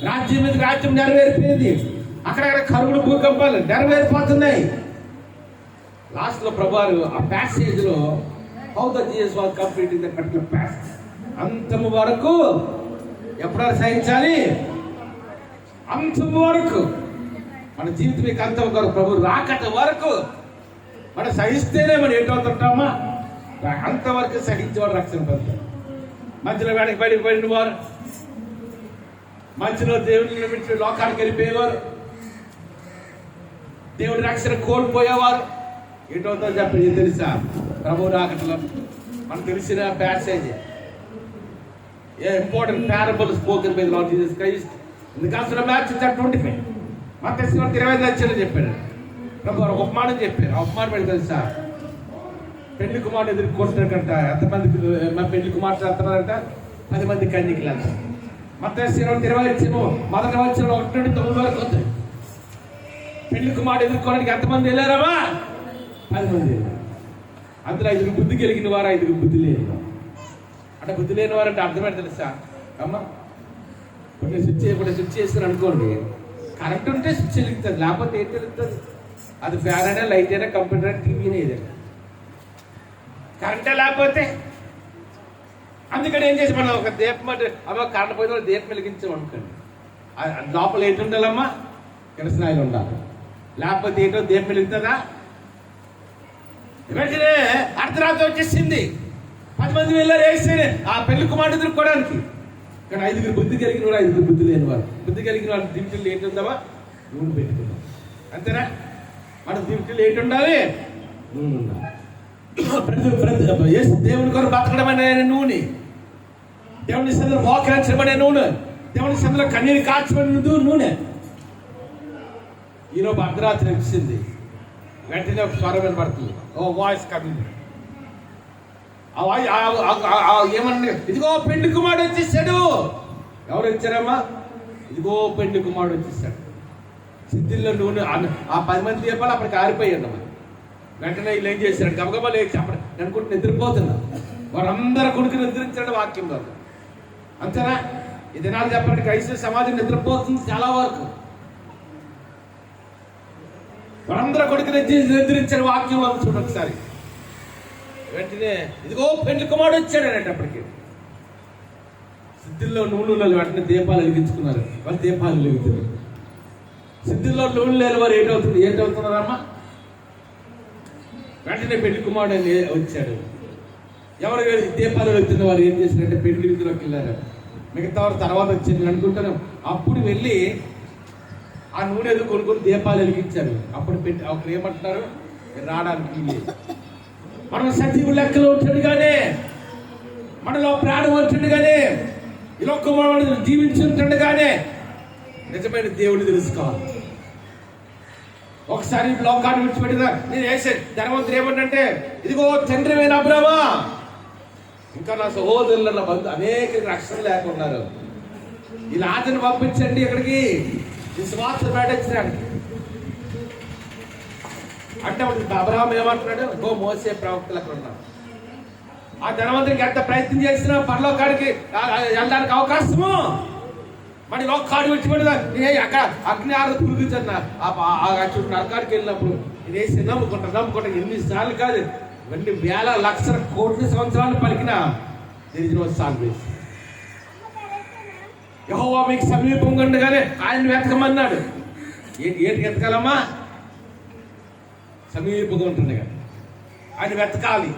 రాజ్యం మీద రాజ్యం నెరవేరిపోయింది. అక్కడక్కడ కరువులు భూకంపాలు నెరవేరిపోతున్నాయి. లాస్ట్ లో ప్రభువారు ఆ ప్యాసేజ్ లో how the Jesus was completing the particular passage, అంతము వరకు ఎప్పుడైనా సహించాలి, అంతము వరకు మన జీవితం అంతం వరకు, ప్రభు రాకట వరకు మనం సహిస్తేనే మనం ఏంటవుతుంటామా? అంతవరకు సహించేవాడు రక్షణ పొందుతాడు. మధ్యలో వెనక్కి బయటకు పోయిన వారు, మధ్యలో దేవుడిని నిలబెట్టి లోకానికి వెళ్ళిపోయేవారు, దేవుడి రక్షణ కోల్పోయేవారు. ఏంటవుతుందో చెప్పండి. ఏం తెలుసా? ప్రభువు రాకటంలో మనకు తెలిసిన passage, A important parable spoken by lord Jesus Christ in the gospel of Matthew chapter 25. మత్తయి 25 చెప్పాడు. ప్రభు ఒక ఉపమానం చెప్పారు. ఆ ఉపమానం ఏంటి తెలుసా? పెళ్లి కుమారుడు ఎదుర్కొంటారంట. ఎంతమందికి పెళ్లి కుమార్తె వెళ్తున్నారంట? 10 మంది కన్యకలు అంట. మత్తయి 20 మొదటి వచ్చిన 1 నుండి 9 వరకు ఉంది. పెళ్లి కుమారుడు ఎదుర్కోవడానికి ఎంతమంది వెళ్ళారమ్మా? 10 మంది వెళ్ళారు. అందులో 5 బుద్ధి కలిగిన వారు, 5 బుద్ధి లేని వారు. అంటే బుద్ధి లేని వారు అంటే అర్థమైతే తెలుసా అమ్మ? ఇప్పుడు స్విచ్ చేస్తాను అనుకోండి, కరెంట్ ఉంటే స్విచ్ వెలుగుతుంది, లేకపోతే ఏంటి వెలుగుతుంది? అది ఫ్యాన్ అయినా, లైట్ అయినా, కంప్యూటర్ అయినా, టీవీ అయినా, ఏదైనా కరెంటే లేకపోతే. అందుకని ఏం చేసి మనం ఒక దీపం అంటే అమ్మ కరెంట్ పోయిన దీపం వెలిగించాం అనుకోండి, లోపల ఏంటి ఉండాలమ్మా? కిరసనాయిలు ఉండాలి. లేకపోతే ఏంటో దీపం వెలుగుతుందా? వెంటనే అర్ధరాత్రి వచ్చేసింది. 10 మంది వెళ్ళారు వేస్తేనే ఆ పెళ్లి కుమారుడు ఎదుర్కోవడానికి. కానీ 5 బుద్ధి కలిగిన వారు, 5 బుద్ధి లేని వారు. బుద్ధి కలిగిన వారు దివిటీలు ఏంటి ఉందామా? నూనె పెట్టుకున్నాం. అంతేనా? మన దివిటీలు ఏంటి ఉండాలి? నూనె ఉండాలి. దేవుని కొరకు బతకడం అనే నూనె, దేవుని సందులో మోకరించడం నూనె, దేవుని సందులో కన్నీరు కాల్చబడిన నూనె. ఈరోజు అర్ధరాత్రి వచ్చింది. వెంటనే ఒక స్వరం వినబడుతుంది. ఓ వాయిస్ కమింగ్. ఏమన్నా, ఇదిగో పెళ్లి కుమారుడు వచ్చేసాడు. ఎవరు వచ్చారమ్మా? ఇదిగో పెళ్లి కుమారుడు వచ్చేసాడు. సిద్ధిల్లో నూనె ఆ 10 మంది దీపాలు అప్పటికి ఆరిపోయాడు. మరి వెంటనే వీళ్ళు ఏం చేశారు? గబగబా లేచి అప్పుడు అనుకుంటే నిద్రపోతున్నారు. వారందరూ కొడుకు నిద్రించాడు వాక్యం కాదు. అంతేనా? ఈ దినాలు చెప్పండి, క్రైస్తవ సమాజం నిద్రపోతుంది చాలా వరకు. వారందరూ కొడుకు నిద్రించాడు వాక్యం చూడండి ఒకసారి. వెంటనే ఇదిగో పెళ్లి కుమారుడు వచ్చాడు అనేటప్పటికి సిద్ధిల్లో నూనె వెంటనే దీపాలు వెలిగించుకున్నారు. వాళ్ళు దీపాలు వెలుగుతున్నారు. సిద్ధిల్లో నూనె లేని వారు ఏంటవుతున్నారమ్మా? వెంటనే పెళ్లి కుమారుడు వచ్చాడు. ఎవరు దీపాలు వెళ్తున్న వారు ఏం చేశారంటే పెళ్లి విధిలోకి వెళ్ళారు. మిగతా వారు తర్వాత వచ్చింది అనుకుంటాను. అప్పుడు వెళ్ళి ఆ నూనె ఏదో కొనుక్కొని దీపాలు వెలిగించారు. అప్పుడు అప్పుడు ఏమంటున్నారు? రావడానికి లేదు. మనం సజీవు లెక్కలో ఉంటుండగానే, మనలో ప్రాణం ఉంటుండగానే, ఈ లోకంలో మనం జీవించుంటుండగానే నిజమైన దేవుడిని తెలుసుకోవాలి. ఒకసారి లోకాన్ని విడిచిపెట్టిన నేను వేసే ధనవంతుడు ఏమంటే, ఇదిగో తండ్రి అయిన అబ్రామా, ఇంకా నా సహోదరుల నా బంధు అనేక రక్షణ లేకున్నారు, ఈ లాజను పంపించండి ఇక్కడికి, ఈ స్వార్థ పెట్టించడానికి అంటే అబ్రాహం ఏమంటున్నాడు? గో మోసే ప్రవక్తలు అక్కడ ఉన్నారు. ఆ ధనవంతుడికి ఎంత ప్రయత్నం చేసినా పరలోకాడికి వెళ్ళడానికి అవకాశము. మరి లోకాడు విడిచిపెడదా అక్కడ అగ్ని ఆరదు పురుగుతున్న చుట్టూ నరకాడికి వెళ్ళినప్పుడు నేను వేసి నమ్ముకుంటా ఎన్నిసార్లు కాదు, ఇవన్నీ వేల లక్షల కోట్ల సంవత్సరాలు పలికిన సాల్వేషన్. యెహోవా మీకు సమీపంగా ఉండగానే ఆయన వెతకమన్నాడు. ఏంటి వెతకాలమ్మా? సమీపంగా ఉంటుండగా ఆయన వెతకాలి.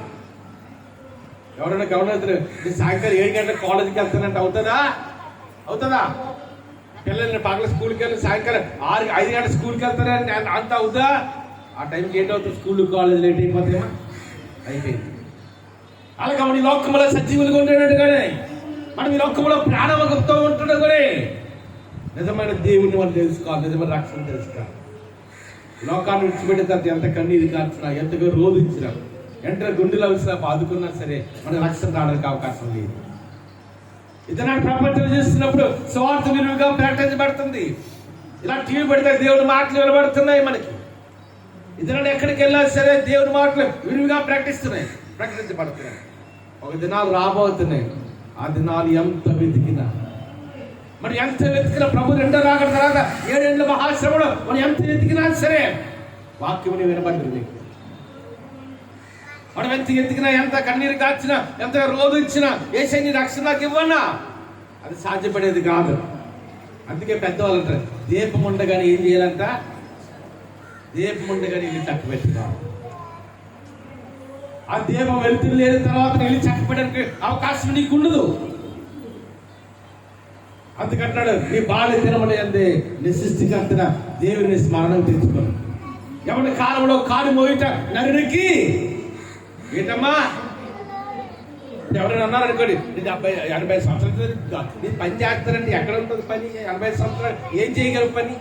ఎవరైనా గవర్నర్ సాయంకాలం 7 గంటలకు కాలేజీకి వెళ్తానంటే అవుతుందా? పిల్లల్ని పగల స్కూల్కి వెళ్ళి సాయంకాలం 5 గంటల స్కూల్కి వెళ్తారని అంత అవుతా? ఆ టైంకి ఏంటవుతుంది? స్కూల్ కాలేజ్ లేట్ అయిపోతాయమ్మా, అయిపోయింది. అలాగే మన ఈ లోకంలో సజీవులుగా ఉండేటట్టుగానే మనం ఈ లోకంలో ప్రాణవగంతో ఉంటుండగానే నిజమైన దేవుడిని మనం తెలుసుకోవాలి, నిజమైన రక్షణ తెలుసుకోవాలి. లోకాన్ని విడిచిపెట్టిన తర్వాత ఎంత కన్నీరు కార్చినా, ఎంతగా రోధించినా, ఎంత గుండెలు అవిసినా, బాదుకున్నా సరే మన రక్షణ రావడానికి అవకాశం లేదు. ఇతనాడు ప్రపంచం చేస్తున్నప్పుడు స్వార్థ విలువగా ప్రకటించబడుతుంది. ఇలా టీవీ పెడితే దేవుడి మాటలు వినబడుతున్నాయి మనకి. ఇతరులు ఎక్కడికి వెళ్ళినా సరే దేవుడి మాటలు విలువగా ప్రకటించబడుతున్నాయి. ఒక దినాలు రాబోతున్నాయి. ఆ దినాలు ఎంత వెతికినా ప్రభు రెండో రాకడ తర్వాత 7 ఏళ్ళ మహాశ్రమలో మనం ఎంత వెతికినా సరే వాక్యం వినబడింది మీకు. మనం ఎంత ఎత్తికినా, ఎంత కన్నీరు కాచినా, ఎంత రోధించినా, యేసయ్య నీ రక్షణ నాకు ఇవ్వన్నా, అది సాధ్యపడేది కాదు. అందుకే పెద్దవాళ్ళు అంటారు, దీపం ఉండగానే ఏం చేయాలంట? దీపం ఉండగానే ఇల్లు చక్కబెట్టుకోవాలి. ఆ దీపం వెళ్తురు లేని తర్వాత ఇల్లు చక్కబెట్టడానికి అవకాశం నీకు ఉండదు. అందుకంటున్నాడు, నీ బాల్య దినములు అంది నీ సృష్టికర్తన దేవుని స్మరణం తెచ్చుకోను. ఎవరి కాలంలో కాలు మోయిట నరునికి ఏంటమ్మా, ఎవరైనా అన్నారు అనుకోండి, నేను 80 సంవత్సరాలు నేను పని చేస్తానండి. ఎక్కడ ఉంటుంది పని? 80 సంవత్సరాలు ఏం చేయగలరు పని?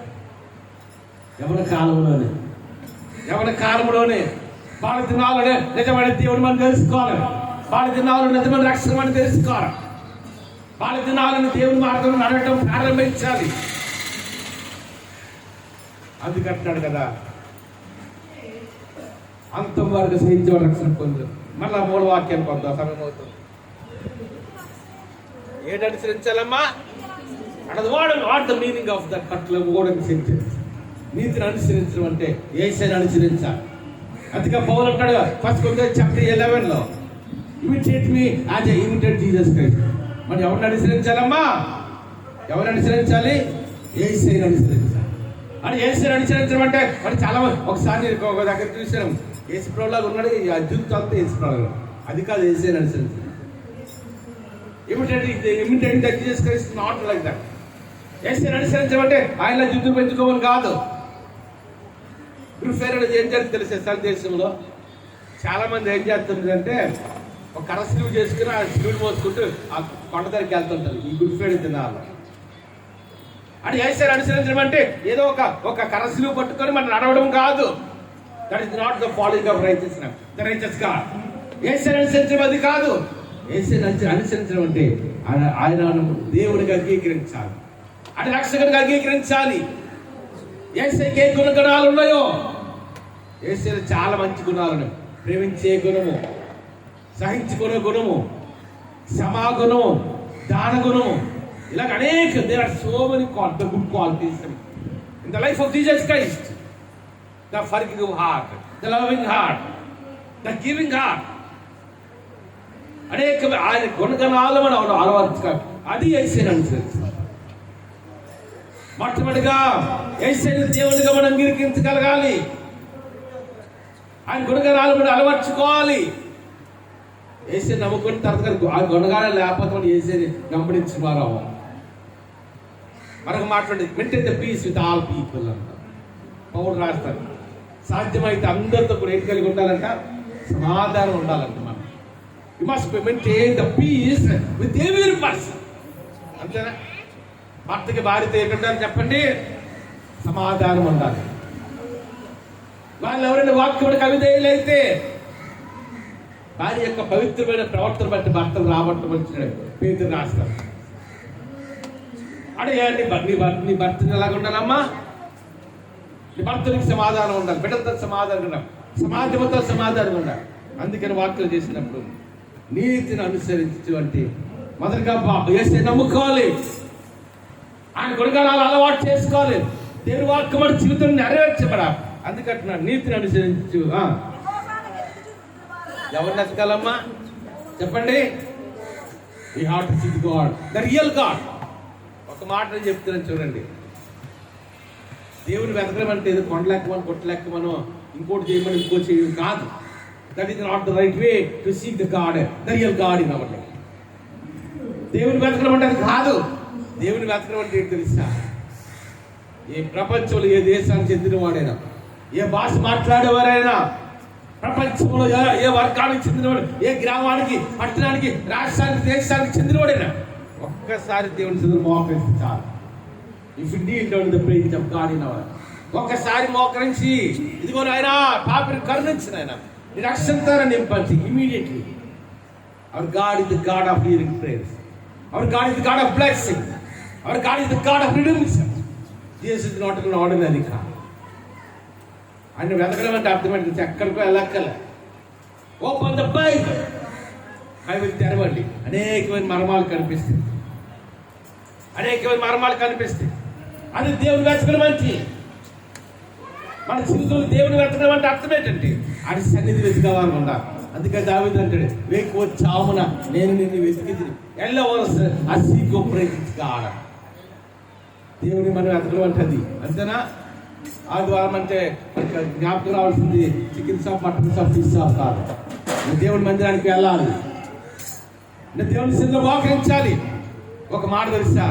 ఎవరి కాలంలోనే వాళ్ళ దినాలనే నిజమైన దేవుడు మనం తెలుసుకోవాలి. వాళ్ళ దినాలు నిజమైన రక్షణ మనం తెలుసుకోవాలి. వాళ్ళ దినాలను దేవుని మార్గంలో నడవటం ప్రారంభించాలి. అందుకంటున్నాడు కదా, అంతం వారికి సహించే రక్షణ పొందారు. మళ్ళా 3వ వాక్యాన్ని పొందాం, సమయం అవుతుంది. ఏంటి అనుసరించాలమ్మా? What the meaning of that particular word sentence? నీతిని అనుసరించడం అంటే యేసుని అనుసరించాలి. అందుకే పౌలు అంటాడు 1 Corinthians chapter 11 imitate me as I imitate Jesus Christ. మరి ఎవరిని అనుసరించాలమ్మా? ఎవరిని అనుసరించాలి? యేసుని అనుసరించాలి. అని యేసుని అనుసరించడం అంటే మరి చాలా ఒకసారి ఒక దగ్గర చూసాను, యేసు ప్రభువులాగా ఉన్నాడు, ఈ అద్భుతం అంతా యేసు ప్రభువు. అది కాదు యేసుని అనుసరించాలి. Imitate the Jesus Christ not like that. యేసుని అనుసరించడం అంటే ఆయన జుట్టు పెంచుకోమని కాదు. గుడ్ ఫ్రైడే ఏం చేస్తుంది తెలిసే? మన దేశంలో చాలా మంది ఏం చేస్తుంటారంటే ఒక కర్ర స్లీవ్ చేసుకుని ఆ స్లీవ్ మోసుకుంటూ ఆ కొండ దగ్గరికి వెళ్తుంటారు ఈ గుడ్ ఫ్రైడే దినాల్లో. అని యేసుని అనుసరించడం అంటే ఏదో ఒక కర్ర స్లీవ్ పట్టుకొని మనం నడవడం కాదు. That is not the following of righteousness, the righteous God. యేసుని అనుసరించడం అది కాదు. యేసుని అనుసరించడం అంటే ఆయన దేవుడిగా అంగీకరించాలి, ఆయన రక్షకుడిగా అంగీకరించాలి. యేసుకి ఏ గుణగణాలు ఉన్నాయో, యేసులో చాలా మంచి గుణాలు ఉన్నాయి. ప్రేమించే గుణము, సహించుకునే గుణము, క్షమాగుణము, దాన గుణము, ఇలాగ అనేక. There are so many good qualities in the life of Jesus Christ. The forgiving heart, the loving heart, the giving heart, అనేక ఆయన గుణగణాలు మనం అలవర్చుకోవాలి. అది యేసుని అనుసరించాలి. మొట్టమొదటిగా యేసుని దేవునిగా మనం అంగీకరించగలగాలి. ఆయన గుణగణాలు మనం అలవర్చుకోవాలి. యేసుని నమ్ముకున్న తర్వాత ఆ గుణగాలు లేకపోతే మనం యేసుని వెంబడించుకోవాలి. మరొక మాట్లాడి maintain the peace with all people అంట పౌరులు రాస్తారు. సాధ్యమైతే అందరితో కూడా ఏం కలిగి ఉండాలంట? సమాధానం ఉండాలంట. మనం you must maintain the peace with every person. అంతేనా? భర్తకి భార్యతో ఏంటంటారు చెప్పండి? సమాధానం ఉండాలి. వాళ్ళు ఎవరైనా వాక్యముడికి అవిధేయులైతే భార్య యొక్క పవిత్రమైన ప్రవర్తన బట్టి భర్తను రాబట్టమని పేతురు రాస్తారు. అడగండి, నీ భర్తని ఎలాగ ఉండాలమ్మా? నీ భర్తనికి సమాధానం ఉండాలి, బిడ్డలతో సమాధానం ఉండాలి, సమాజంతో సమాధానం ఉండాలి. అందుకని వాక్యం చేసినప్పుడు నీతిని అనుసరించేటువంటి మొదటిగా యేసుని నమ్ముకోవాలి, ఆయన గుణగణాలు అలవాటు చేసుకోవాలి, దేవుని వాక్యం మన జీవితం నెరవేర్చబడాలి. అందుకంటున్నాడు నీతిని అనుసరించు. ఎవరిని ఎతకాలమ్మా చెప్పండి? We have to seek God, the real God. ఒక మాట నేను చెప్తున్నాను చూడండి, దేవుని వెతకడం అంటే ఏదో కొండలెక్కమని కొట్టలెక్కమనో ఇంకోటి చేయమని ఇంకో చేయడం కాదు. That is not the right way to seek the God, the real God in our life. దేవుని వెతకడం అంటే అది కాదు. దేవుని వెతకడం అంటే ఏంటి తెలుసా? ఏ ప్రపంచంలో ఏ దేశానికి చెందినవాడైనా, ఏ భాష మాట్లాడేవారైనా, ప్రపంచంలో ఏ వర్గానికి చెందినవాడు, ఏ గ్రామానికి, పట్టణానికి, రాష్ట్రానికి, దేశానికి చెందినవాడైనా ఒక్కసారి దేవుని చెందిన మోకరించి చాలు. If you Neel down the praise of God in our, ఒక్కసారి మోకరించి ఇదిగో నాయనా పాపిని కరుణించు నాయనా, నీ రక్షణతో నింపండి. Immediately hour God is the God of hearing prayers, hour God is the God of blessing, hour God is the God of redemption. Jesus is not an ordinary God. ఆయన వెతకడం అంటే అర్థమైంది, ఎక్కడికో వెళ్ళక్కలే. ఓపెన్ ద బైబిల్, బైబిల్ తెరవండి. అనేకమైన మర్మాలు కనిపిస్తాయి, అనేకమైన మర్మాలు కనిపిస్తాయి. అది దేవుని వెతకడం అంటే, మన జీవితంలో దేవుని వెతకడం అంటే అర్థం ఏంటంటే ఆయన సన్నిధి వెతుకోవాలని ఉండాలి. అందుకని దావీదు అంటాడు, వేకువ చామున నేను నిన్ను వెతికి ఎల్లవలస ఆ సీకో ప్రయత్నించుగా. దేవుని మనం వెతకడం అంటే అది అంతేనా? ఆదివారం అంటే జ్ఞాపకం రావాల్సింది chicken shop, mutton shop, fish shop కాదు. దేవుని మందిరానికి వెళ్ళాలి, దేవుని సన్నిధిలో మోకరించాలి. ఒక మాట తెలుసా,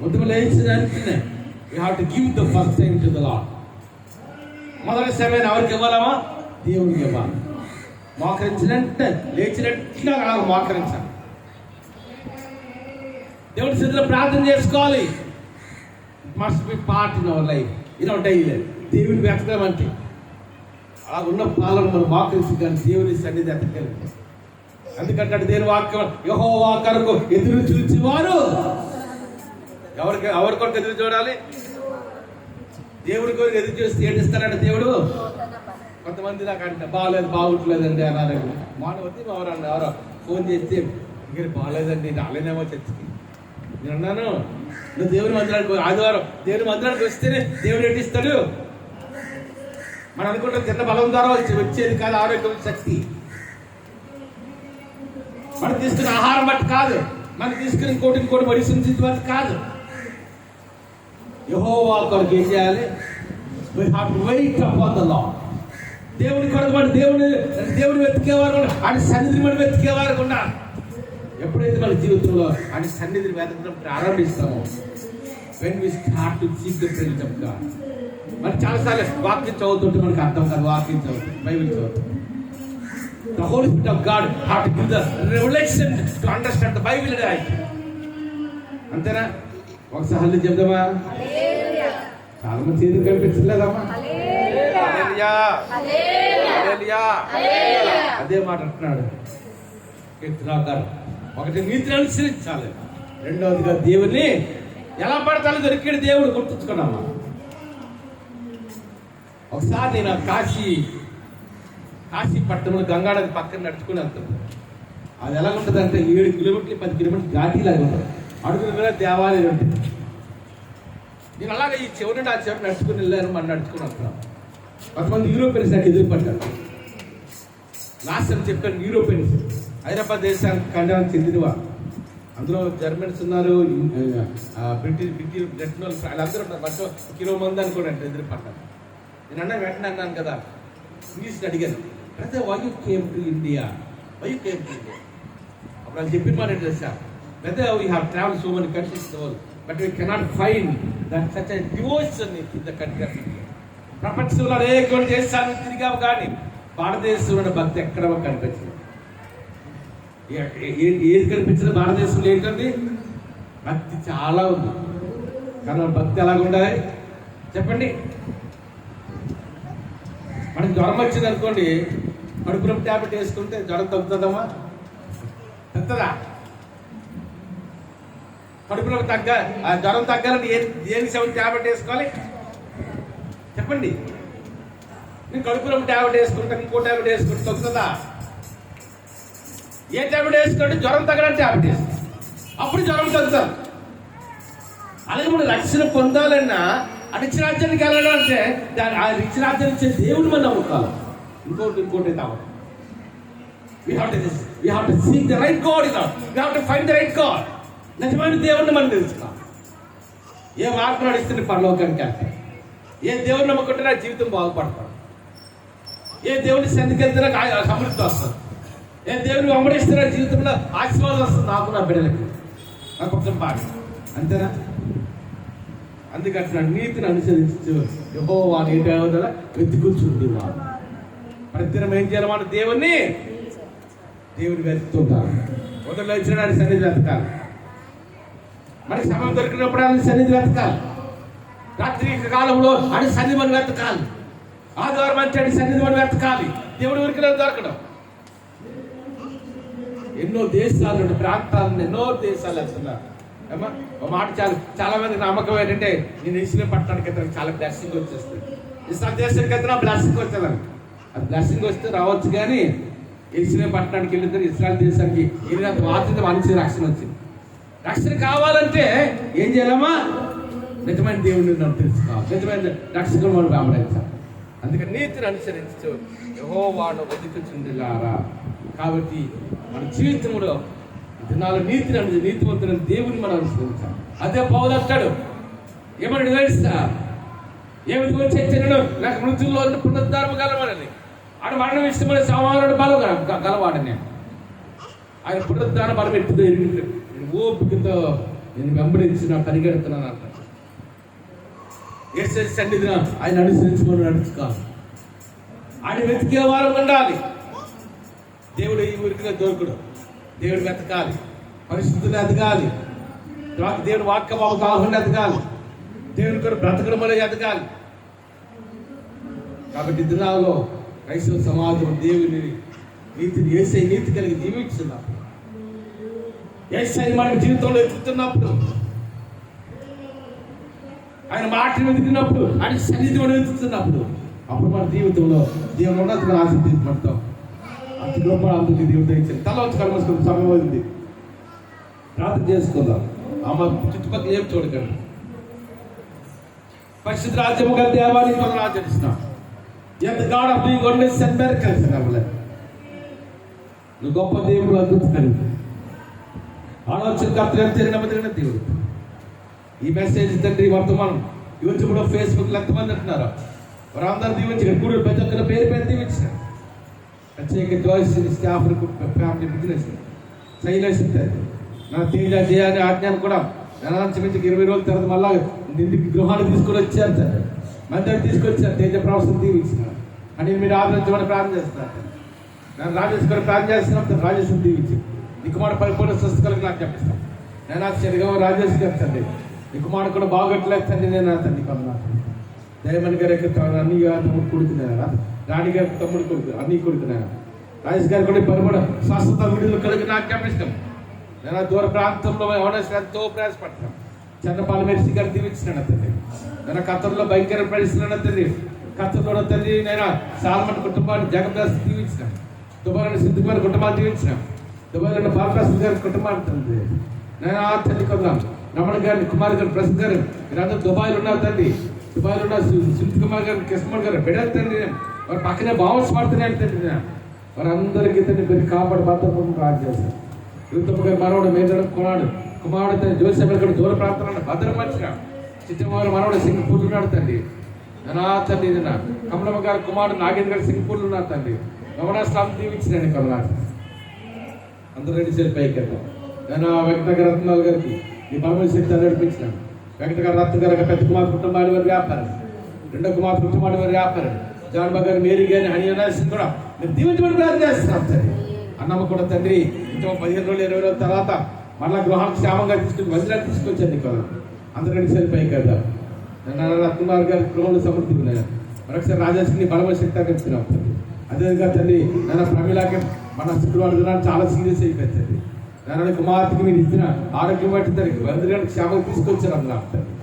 ఉదయం లేచిన వెంటనే we have to give the first time to the Lord. మొదటి సమయం ఎవరికి ఇవ్వాలమా? దేవునికి ఇవ్వాలి. మోకరించినట్టే లేచినట్టుగా అలా మోకరించాలి. దేవుడి స్థితిలో ప్రార్థన చేసుకోవాలి. It must be part in our life, in our daily life. దేవుని వెతకడం అంటే అలా ఉన్న పాలన మనం మోకరించి కానీ దేవుని సన్నిధి ఎత్తగలిగి. ఎందుకంటే దేని వాక్యం యెహోవా కొరకు ఎదురు చూచేవారు ఎవరి కొరకు ఎదురు చూడాలి? దేవుడి కొరకు ఎదురు చూస్తే ఏడిస్తారంటే దేవుడు. కొంతమంది నాకు అంటే బాగుంటలేదండి అన్నారు. మానవతి ఎవరో ఫోన్ చేస్తే ఇంకా బాగాలేదండి రాలేనేమో చర్చికి. నేను అన్నాను, నువ్వు దేవుని మందిరానికి ఆదివారం దేవుని మందిరానికి వస్తేనే దేవుడు ఏడిస్తాడు. మనం అనుకుంటాం చిన్న బలం ద్వారా వచ్చేది కాదు ఆరోగ్యం, శక్తి. మనం తీసుకునే ఆహారం బట్టి కాదు, మనం తీసుకుని ఇంకోటి మెడిసిన్స్ బట్టి కాదు. యెహోవా కొరకు ఏం చేయాలి? We have to wait upon the Lord. దేవుని కొరకు మనం దేవుని వెతికేవారు, ఆయన సన్నిధిని మనం వెతికేవారు ఉండాలి. ఎప్పుడైతే మన జీవితంలో ఆయన సన్నిధిని వెతకడం ప్రారంభిస్తామో, when we start to seek the presence of God. మరి చాలాసార్లు వాక్యం చదువుతుంటే మనకు అర్థం కాదు. వాక్యం చదువుతుంది, బైబిల్ చదువుతుంది. The Holy Spirit of God have to give the revelation to understand the Bible right. అంతేనా? ఒకసారి చెప్దామా? చాలా మంది చేతులు కనిపించలేదమ్మా. అదే మాట అంటున్నాడు కీర్తనకారుడు. ఒకటి నీతిని అనుసరించాలి, రెండవదిగా దేవుని ఎలా పడతాలో దొరికాడు దేవుడు గుర్తుంచుకున్నామా. ఒకసారి నేను కాశీ పట్టణంలో గంగా నది పక్కన నడుచుకుని వెళ్తాను. అది ఎలా ఉంటుంది అంటే 7 కిలోమీటర్లు 10 కిలోమీటర్లు ఘాటీలాగా ఉంటుంది. అడుగుల మీద దేవాలయం ఉంటుంది. నేను అలాగే ఈ చివరి ఆ చివరి నడుచుకుని వెళ్ళాను. మనం నడుచుకుని వస్తున్నాం. కొంతమంది యూరోపియన్స్ నాకు ఎదురుపడ్డారు. లాస్ట్ టైం చెప్పాను, యూరోపియన్స్ హైదరాబాద్ దేశానికి ఖండానికి చెందినవారు. అందులో జర్మన్స్ ఉన్నారు, బ్రిటిష్ వాళ్ళందరూ ఉన్నారు. మొత్తం 1 కిలో మంది అనుకోండి ఎదురుపడ్డారు. నేను వెంటనే అన్నాను కదా, ఇంగ్లీష్ని అడిగాను, brother why you came to India, అప్పుడు వాళ్ళు చెప్పిన మాట ఏంటి తెలుసా? Brother we have travel so many countries in the world but we cannot find that such a devotion in the country of India. ప్రపంచంలో అనేక దేశాలు తిరిగాము కానీ భారతదేశంలో భక్తి ఎక్కడ కనిపించదు. ఏది కనిపించదు భారతదేశంలో ఏంటండి? భక్తి చాలా ఉంది. కానీ భక్తి ఎలాగ ఉండాలి చెప్పండి. మనకి జ్వరం వచ్చింది అనుకోండి, కడుపులో ట్యాబ్లెట్ వేసుకుంటే జ్వరం తగ్గుతుందమ్మా? తగ్గుతుందా? కడుపులో జ్వరం తగ్గాలని దేనికి 7 ట్యాబ్లెట్ వేసుకోవాలి చెప్పండి. నేను కడుపులో ట్యాబ్లెట్ వేసుకుంటాను, ఇంకో ట్యాబ్లెట్ వేసుకుంటే తగ్గుతుందా? ఏ ట్యాబ్లెట్ వేసుకుంటే జ్వరం తగ్గడానికి ట్యాబ్లెట్ వేస్తాం, అప్పుడు జ్వరం తగ్గుతుంది. అలాగే మనం రక్షణ పొందాలన్నా ఆ నిత్యరాజ్యానికి వెళ్ళడం అంటే ఆ నిత్యరాజ్యం ఇచ్చే దేవుడు మనం నమ్ముకోవాలి. ఇంకోటి కావాలి. We have to seek the right God in us. We have to find the right God. నిజమైన దేవుడిని మనం తెలుసుకోవాలి. ఏ మార్గం నడిస్తే పరలోకానికి వెళ్తాం, ఏ దేవుడిని నమ్ముకుంటే నా జీవితం బాగుపడతాం, ఏ దేవుని సన్నిధికి వెళ్తే నాకు సమృద్ధి వస్తుంది, ఏ దేవుని వెంబడిస్తే నా జీవితంలో ఆశీర్వాదం వస్తుంది, నాకు నా బిడ్డలకి, నా కుటుంబానికి. అంతేనా? అందుకంటున్నాడు, నీతిని అనుసరించు యెహోవా నీ వెతుకుచుండి వాడు. ప్రతిదినం ఏం చేయాలన్నమాట? దేవుని వెతుకుతుంటారు. ఉదయం వచ్చిన ఆయన సన్నిధి వెతకాలి. మనకి సమయం దొరికినప్పుడు ఆయన సన్నిధి వెతకాలి. రాత్రి కాలంలో ఆయన సన్నిధి మనం వెతకాలి. ఆదివారం అంటే ఆయన సన్నిధి మనం వెతకాలి. దేవుడు ఊరికి దొరకడం. ఎన్నో దేశాలు ప్రాంతాలను ఎన్నో దేశాలు వెళ్తున్నారు. ఏమా ఒక మాట చాలా మంది నమ్మకం ఏంటంటే నేను ఇస్రాయేల్ పట్టణానికి వెళ్తాను, చాలా బ్లెస్సింగ్ వచ్చేస్తుంది. ఇస్రాయేల్ దేశానికి వెళ్తే నా బ్లెస్సింగ్ వచ్చేదాన్ని. అది బ్లెస్సింగ్ వస్తే రావచ్చు, కానీ ఇస్రాయేల్ పట్టణానికి వెళ్ళితే ఇస్రాయేల్ దేశానికి వెళ్ళినంత మాత్రం మంచి రక్షణ వచ్చింది. రక్షణ కావాలంటే ఏం చేయాలమ్మా? నిజమైన దేవుడిని నన్ను తెలుసుకోవాలి, నిజమైన రక్షకుడు మనం వెంబడించాలి. అందుకని నీతిని అనుసరించు యెహోవాను వెతుకుచుండులారా. కాబట్టి మన జీవితంలో దినాలు నీతివంతులను దేవుని మనం అనుసరించాలి. అదే పౌలు అంటాడు, ఏమని తెలుస్తా? ఏమిటి వచ్చేను నాకు మృతుల్లో పునరుద్ధారము గలవాడని. ఆడ మరణం ఇష్టమైన సమానుడు బలం గలవాడని. ఆయన పునరుద్ధార బలం ఎట్టుదో ఎరిగింది. ఓపికతో నేను వెంబడించిన పరిగెడుతున్నాను అంటాడు. యేసు సన్నిధిన ఆయన అనుసరించుకొని నడుచుకోవాలి. ఆయన వెతికే వారు ఉండాలి. దేవుడు ఈ ఊరికి దొరకడు. దేవుడు వెతకాలి, పరిస్థితులు ఎదగాలి, దేవుడు వాక్యం అవగాహన ఎదగాలి, దేవుని కూడా బ్రతకడం వల్ల ఎదగాలి. కాబట్టి దినాల్లో క్రైస్తవ సమాజం దేవుని నీతిని యేసై నీతి కలిగి జీవిస్తున్నప్పుడు, యేసై మన జీవితంలో ఎదుగుతున్నప్పుడు, ఆయన మాటలు వెతుకున్నప్పుడు, ఆయన సన్నిధి మనం వెతుకుతున్నప్పుడు, అప్పుడు మన జీవితంలో దేవుని ఉన్నతగా ఆశీర్వదించబడతాం. అతి గొప్ప అందరికీ దేవుడు దయచేయండి. తల వచ్చి కలమసుకుని సమయం అయింది, ప్రార్థన చేసుకుందాం. అమ్మ చుట్టుపక్కల ఏం చూడకండి. పరిశుద్ధ రాజ్యము గల దేవాలయం మనం ఆచరిస్తున్నాం. ఎంత God of doing wonders and miracles అవ్వలే. నువ్వు గొప్ప దేవుడు, అద్భుతకరి, ఆలోచనకర్తలు ఎంత నమ్మదగిన దేవుడు. ఈ మెసేజ్ తండ్రి వర్తమానం యూట్యూబ్లో ఫేస్బుక్లో ఎంతమంది అంటున్నారు, వారందరూ దీవించారు. కూడా ప్రతి ఒక్కరి పేరు దీవించారు. ప్రత్యేక జోయిస్ స్టాఫ్ ఫ్యామిలీ బిజినెస్ శైలేష్ నా తేజ చేయాలని ఆజ్ఞానం కూడా నుంచి 20 రోజుల తర్వాత మళ్ళా ఇంటికి గృహాన్ని తీసుకొని వచ్చారు సార్. మందికి తీసుకొచ్చారు. తేజ ప్రవసం దీవించినారు అని మీరు ఆదరించమని ప్రార్థన చేస్తున్నారు. నేను రాజేష్ గారు ప్రార్థన చేస్తున్నాను. రాజేశ్వరం దీవించి నీకు మాట పరిపూర్ణ స్వస్థతలకు నాకు చెప్పిస్తాను. నేను ఆశ్చర్యంగా రాజేష్ గారు తండ్రి నీకు మాట కూడా బాగట్లేదు తండ్రి. నేను తండ్రి కొన్నాను. దయమణి గారి అన్ని తమ్ముడు కొడుకున్నారా, రాణి గారికి తమ్ముడు కొడుకు అన్ని కొడుకున్నారా, రాజేష్ గారు కూడా పరిపూర్ణ స్వస్థత విడుదల కలిగి నాకు చెప్పిస్తాం. నేను దూర ప్రాంతంలో ఎంతో ప్రయాసపడతాను. చెన్నపాల మెరిసి గారు దీవించినాను తండ్రి. నేను ఖత్తర్లో భయంకర పరిస్థితులు తండ్రి. ఖత్తర్లో తండ్రి నేను సాల్మన్ కుటుంబాన్ని జగదాస్ దీవించినాను. దుబాయ్లో సిద్ధుకుమార్ కుటుంబాన్ని దీవించినాను. దుబాయ్లో బాలప్రసాద్ గారి కుటుంబాన్ని తండ్రి నేను ఆ తల్లి కొందాం. రమణ గారిని కుమార్ గారు ప్రసాద్ గారు మీరందరూ దుబాయ్లో ఉన్నారు తండ్రి. దుబాయ్లో ఉన్న సునీత్ కుమార్ గారు కృష్ణమోహన్ గారు బిడ్డలు తండ్రి. వారు పక్కనే భావస్ పడుతున్నాను తండ్రి. వారందరికీ తండ్రి మీరు కాపాడు భద్రపడం రాజు చేశారు. యువతమ్మ గారు మనవడు మేజడం కుమారుడు తండ్రి జోసెఫ్ గారు దూర ప్రాంతాలను భద్రపరిచిన చిట్టమ్మగారు మనవడు సింగపూర్లో ఉన్నాడు తండ్రి. నా తండ్రి కమలమ్మ గారు కుమారుడు నాగేంద్ర గారు సింగపూర్లో ఉన్నారు తండ్రి. రమణాస్వామి దీవించినండి కొన్నాడు. అందరూ రెడ్డి సేపు పైకి వెళ్తాం. నేను వెంకటగారు రత్నాలు గారికి ఈ బలమైన శక్తి నడిపించినాను. వెంకటగారు రత్న గారు పెద్ద కుమార్ కుటుంబాన్ని వారి వ్యాపారం, రెండో కుమార్ కుటుంబాన్ని వారి వ్యాపారం, జాన్బా గారు మేరీ గారిని హనియాసి కూడా నేను దీవించమని ప్రార్థన చేస్తున్నాం తండ్రి. అన్నమ్మ కూడా తండ్రి ఇంకో 15 రోజులు 20 రోజుల తర్వాత మళ్ళా గృహానికి క్షేమంగా తీసుకుని మందిరాన్ని తీసుకొచ్చాను కదా. అందరూ రెడ్డి సరిపోయి కదా. రత్నకుమార్ గారి గృహంలో సమృద్ధి ఉన్నాయి. మరొకసారి రాజాశ్రీని బలమైన శక్తి అనిపిస్తున్నాం తండ్రి. అదేవిధంగా తండ్రి నేను ప్రమిలాకి మన శుక్రవారం దినాన్ని చాలా సీరియస్ అయిపోయింది. నేను కుమార్తెకి మీరు ఇచ్చిన ఆరోగ్యం బట్టి తండ్రి మందిరానికి క్షేమంగా తీసుకొచ్చారు అన్నారు తండ్రి.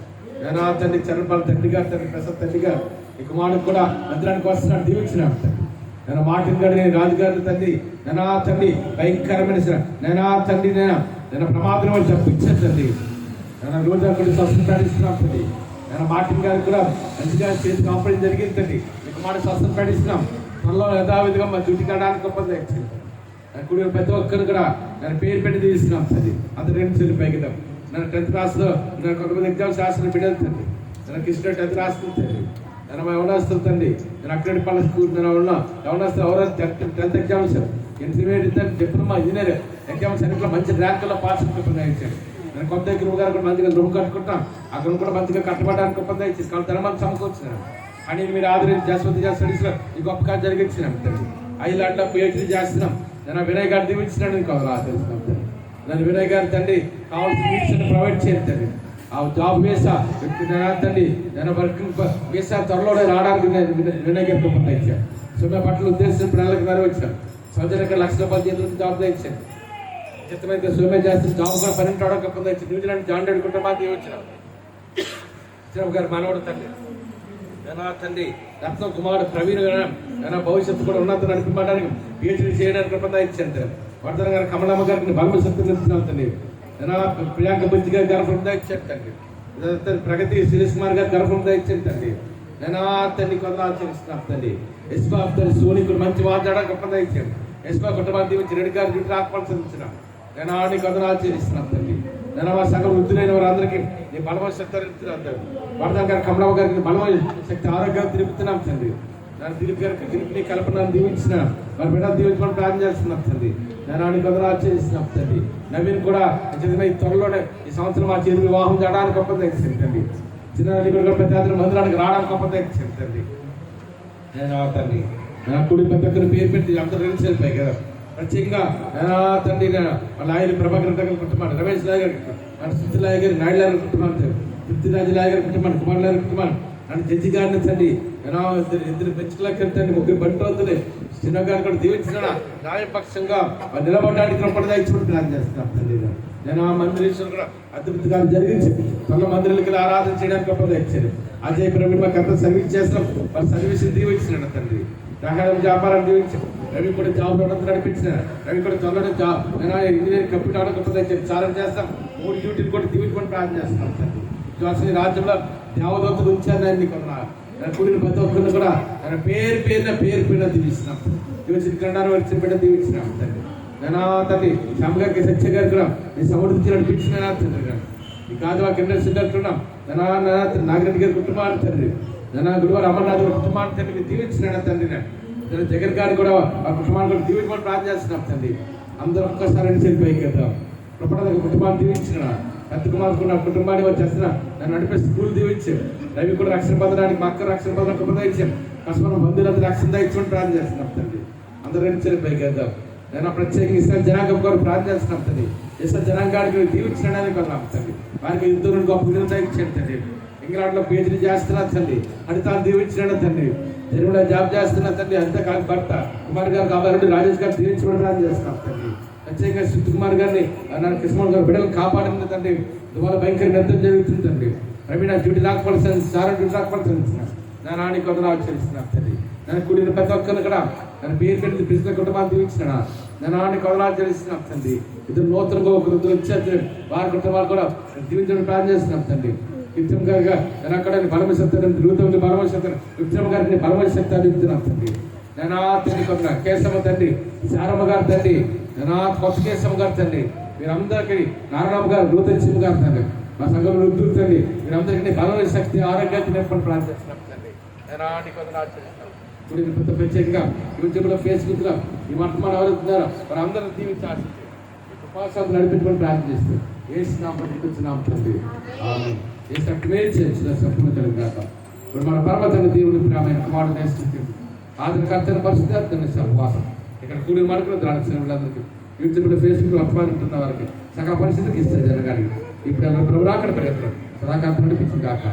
నేను ఆ తండ్రి చరణపాల తండ్రి గారు తండ్రి ప్రసాద్ తండ్రి గారు ఈ కుమారుడికి కూడా మందిరానికి వస్తున్నాడు దీవించినాను తండ్రి. నేను మాటిన్ గారు నేను రాజుగారి తండ్రి నేను ఆ తండ్రి భయంకరమైన నేను ఆ తండ్రి నేను ప్రమాదం వాళ్ళు తప్పించాను తండ్రి. నేను రోజు అక్కడ స్వస్థత ప్రకటిస్తున్నాం తండ్రి. నేను మాటిన్ గారికి కూడా మంచిగా చేతికి ఆపరేషన్ జరిగింది తండ్రి. మీకు మాట స్వస్థత ప్రకటిస్తున్నాం. త్వరలో యథావిధిగా మా డ్యూటీ కావడానికి గొప్పది వచ్చింది. ఇప్పుడు ప్రతి ఒక్కరు కూడా నేను పేరు పెట్టి తీస్తున్నాం తండ్రి. అందరు 2 చెల్లి పైకిద్దాం. నేను 10th క్లాస్లో నేను కొంతమంది ఎగ్జామ్స్ రాసిన బిడ్డలు తండ్రి. నేను కృష్ణ 10th రాస్తుంది తండ్రి. నేను ఎవరు తండ్రి. నేను అక్కడ పల్ల స్కూల్ నేను ఉన్నా ఎవరు ఎవరో 10th exams intermediate diploma engineer exams అన్నింటిలో మంచి ర్యాంకుల్లో పాస్ ఇచ్చాను. నేను కొత్త గురువు గారు కూడా మంచిగా రూమ్ కట్టుకుంటాం. అక్కడ కూడా మంచిగా కట్టబడడానికి ఒప్పందం ఇచ్చేసి కానీ ధర్మాన్ని సమకూర్చినాను. అని మీరు ఆదరించి జస్వంతి స్టడీస్లో ఈ గొప్ప కార్యం జరిగించినాం తండ్రి. ఐలాండ్లో PhD చేస్తున్నాం. నేను వినయ్ గారు దీవించినాను ఇంకా తెలుస్తున్నాం తండ్రి. నేను వినయ్ గారు తండ్రి కావాల్సిన మీట్స్ ప్రొవైడ్ చేయండి తండ్రి. ఆ జాబ్ వీసా తండ్రి నేను వర్కింగ్ వీసా త్వరలో రావడానికి వినయ్ గారికి ఒప్పందం ఇచ్చాను. సున్నా పట్ల ఉద్దేశించిన ప్రణాళిక నెరవేర్చాను. సంవత్సరానికి ₹1,00,000 చేతులకు జాబ్ ఇచ్చాను. చిత్తమైతే సోమే చేస్తున్న జాబ్ కూడా 12 రావడానికి ఒప్పందం ఇచ్చాను. న్యూజిలాండ్ జాన్ రెడ్డి కుటుంబాన్ని వచ్చినాం. గారు మనవడు తండ్రి నేను తండ్రి రత్న కుమారుడు ప్రవీణ్ గారు నేను భవిష్యత్తు కూడా ఉన్నత నడిపించడానికి PhD చేయడానికి ఒప్పందం ఇచ్చాను. వర్ధన గారు కమలమ్మ గారికి బలమ శక్తి నిలుపుతున్నాం తండ్రి. నేను ప్రియాంక బుద్ధి గారు గర్భంగా ఇచ్చాను తండ్రి. ప్రగతి శిరీష్ కుమార్ గారు గర్భంగా ఇచ్చాను తండ్రి. నేను తండ్రి కొంత ఆచరిస్తున్నాం తండ్రి. ఎస్పా తండ్రి సోనికుడు మంచి మాట్లాడడానికి ఒప్పందం ఇచ్చాను. ఎస్పా కుటుంబాన్ని దీవించి రెడ్డి గారి డ్యూటీ ఆత్మహత్య నేను ఆడిని కొంత ఆచరిస్తున్నాం తండ్రి. నేను ఆ సగం వృద్ధులైన వారందరికీ నీ బలమైన శక్తి నిలుపుతున్నాను. వర్ధన్ గారు కమలమ్మ గారికి బలమైన శక్తి ఆరోగ్యాన్ని తిరుగుతున్నాం తండ్రి. నేను దిలీప్ గారికి దిలీప్ని కల్పనను దీవించిన వారి బిడ్డలు దీవించమని ప్రార్థన చేస్తున్నాం తండ్రి. జ్ఞానానికి వందనాలు చేస్తున్నాం తండ్రి. నవీన్ కూడా ఈ త్వరలోనే ఈ సంవత్సరం మా చేతి వివాహం చేయడానికి గొప్ప దయచేయండి తండ్రి. చిన్న కూడా పెద్ద మందిరానికి రావడానికి గొప్ప దయచేయండి తండ్రి. నేను తండ్రి నా కుడి పెద్ద ఒక్కరి పేరు పెట్టి అందరూ రిలీజ్ అయిపోయాయి కదా. ప్రత్యేకంగా తండ్రి వాళ్ళ ఆయన ప్రభాకర్ దగ్గర కుటుంబాన్ని, రమేష్ లాయర్ గారి, మన సుశీలాయ గారి, నాయుడు గారి కుటుంబాన్ని, పృథ్వీరాజులాయ గారి కుటుంబాన్ని, కుమార్ గారి కుటుంబాన్ని, నన్ను జడ్జి గారిని తండ్రి ఇద్దరు పెంచులకి తండ్రి, ముగ్గురు బంటవుతుంది చిన్న గారిని కూడా దీవించిన న్యాయపక్షంగా నిలబడడానికి రొప్పటిగా ఇచ్చుకుంటూ ప్లాన్ చేస్తున్నాను తండ్రి. నేను ఆ మందిరేశ్వరు కూడా అద్భుతంగా జరిగించి తన మందిరాలకి ఆరాధన చేయడానికి గొప్పగా ఇచ్చారు. అజయ్ ప్రవీణ్ మాకు ఎంత సర్వీస్ చేస్తున్నాం, వాళ్ళ సర్వీస్ దీవించినాడు తండ్రి. వ్యాపారం వ్యాపారాన్ని దీవించారు. రవి కూడా జాబ్ నడిపించిన, రవి కూడా త్వరలోనే జాబ్ ఇంజనీరింగ్ కంప్లీట్ అవడం గొప్పగా ఇచ్చారు. చాలా చేస్తాం. 3 డ్యూటీలు కూడా దీవించుకొని ప్రార్థన చేస్తున్నాం తండ్రి. అసలు ఈ రాజ్యంలో దేవదత్తులు ఉంచారని కొన్నారు. కూడిన ప్రతి ఒక్కరిని కూడా తన పేరు పేరున దీవిస్తున్నాం. దీవించిన కన్నారు వచ్చిన బిడ్డ దీవించినాం తండ్రి. నేను తండ్రి శ్యామ గారికి, సత్య గారికి కూడా నీ సమృద్ధి నడిపించిన తండ్రి గారు. ఈ కాదు కింద సిద్ధట్టున్నాం. నాగిరెడ్డి గారి కుటుంబాన్ని తండ్రి, గురువారు అమర్నాథ్ గారి కుటుంబాన్ని తండ్రి దీవించినాడు తండ్రి. నేను జగన్ గారు కూడా ఆ కుటుంబాన్ని కూడా దీవించమని ప్రార్థన చేస్తున్నాం తండ్రి. అందరూ ఒక్కసారి చెల్లిపోయి కదా ప్రపంచ కుటుంబాన్ని దీవించిన, పెద్ద కుమార్ కూడా కుటుంబాన్ని వచ్చేస్తున్నా నన్ను నడిపే స్కూల్ దీవించాం. రవి కూడా రక్షణ పొందడానికి, మా అక్క రక్షణ పొందడానికి గొప్ప ఇచ్చాం. కష్టమైన బంధువులంతా రక్షణ ఇచ్చుకొని ప్రార్థన చేస్తున్నాం తండ్రి. అందరూ చెల్లిపోయి కదా. నేను ప్రత్యేకంగా ఇస్రాయల్ జనాంగం గారు ప్రార్థన చేస్తున్నాం తండ్రి. ఇస్రాయల్ జనాంగానికి దీవించడానికి కొన్నాం తండ్రి. వారికి ఇద్దరు గొప్ప విధంగా ఇచ్చాను తండ్రి. ఇంగ్లాండ్ లో PhD చేస్తున్నా తండ్రి. అది తాను దీవించినాడు తండ్రి. తెలుగులో జాబ్ చేస్తున్నా తండ్రి. అంతే కాదు భర్త కుమార్ గారు కావాలంటే రాజేష్ గారు దీవించడం ప్రార్థన చేస్తున్నాం తండ్రి. ప్రత్యేకంగా శృతి కుమార్ గారిని నన్ను కృష్ణ గారు బిడ్డలు కాపాడింది తండ్రి. దుబాలో భయంకర నిరంతరం జరుగుతుంది తండ్రి. రవి నా డ్యూటీ రాకపోతే సారా డ్యూటీ రాకపోతే నా నాని కొందరు ఆచరిస్తున్నాను తండ్రి. నన్ను కూడిన ప్రతి ఒక్కరిని కూడా నన్ను పేరు పెట్టి బిజినెస్ కుటుంబాన్ని దీవించినా నా నాని కొందరు చేస్తున్నాం తండ్రి. ఇద్దరు నూతనంగా ఒకరు వచ్చారు. వారి కుటుంబాలు కూడా దీవించడం ప్రార్థన చేస్తున్నాం తండ్రి. విక్రమ్ గారిగా నేను అక్కడ బలమశక్తి తిరుగుతుంది, బలమశక్తి విక్రమ్ గారిని బలమశక్తి అడుగుతున్నాం తండ్రి. నేను తండ్రి కొంత కేశవ తండ్రి, శారమ్మ గారు తండ్రి, నేను కొత్త కేశవ గారు తండ్రి, మీరందరికీ నారాయణ గారు, నూతన గారు తండ్రి, మా సంఘంలో వృద్ధులు తండ్రి, మీరందరికీ బలమైన శక్తి ఆరోగ్యాన్ని నింపని ప్రార్థిస్తున్నాం తండ్రి. నేను ఇప్పుడు ప్రత్యేకంగా యూట్యూబ్లో, ఫేస్బుక్లో ఈ వర్తమానం ఎవరుతున్నారో వారందరూ దీవించి ఆశించి ఉపాసాలు నడిపించుకొని ప్రార్థన చేస్తారు. ఏసునామం పట్టుకొచ్చినాం తండ్రి. ఏ సక్రియ చేసిన సంపూర్ణ కాక ఇప్పుడు మన పరమతండ్రి దేవుని ప్రేమైన కుమారుడు నేస్తుంది ఆదరకర్తన పరిస్థితి సహవాసం ఇక్కడ కూడి మనకు ద్రాక్షలందరికీ యూట్యూబ్లో, ఫేస్బుక్లో వర్తమానం ఉంటున్న వారికి సకల పరిస్థితికి ఇస్తారు జరగాలి. ఇప్పుడు ప్రభురాకడ ప్రయత్నం సదాకాలం నడిపించింది కాక.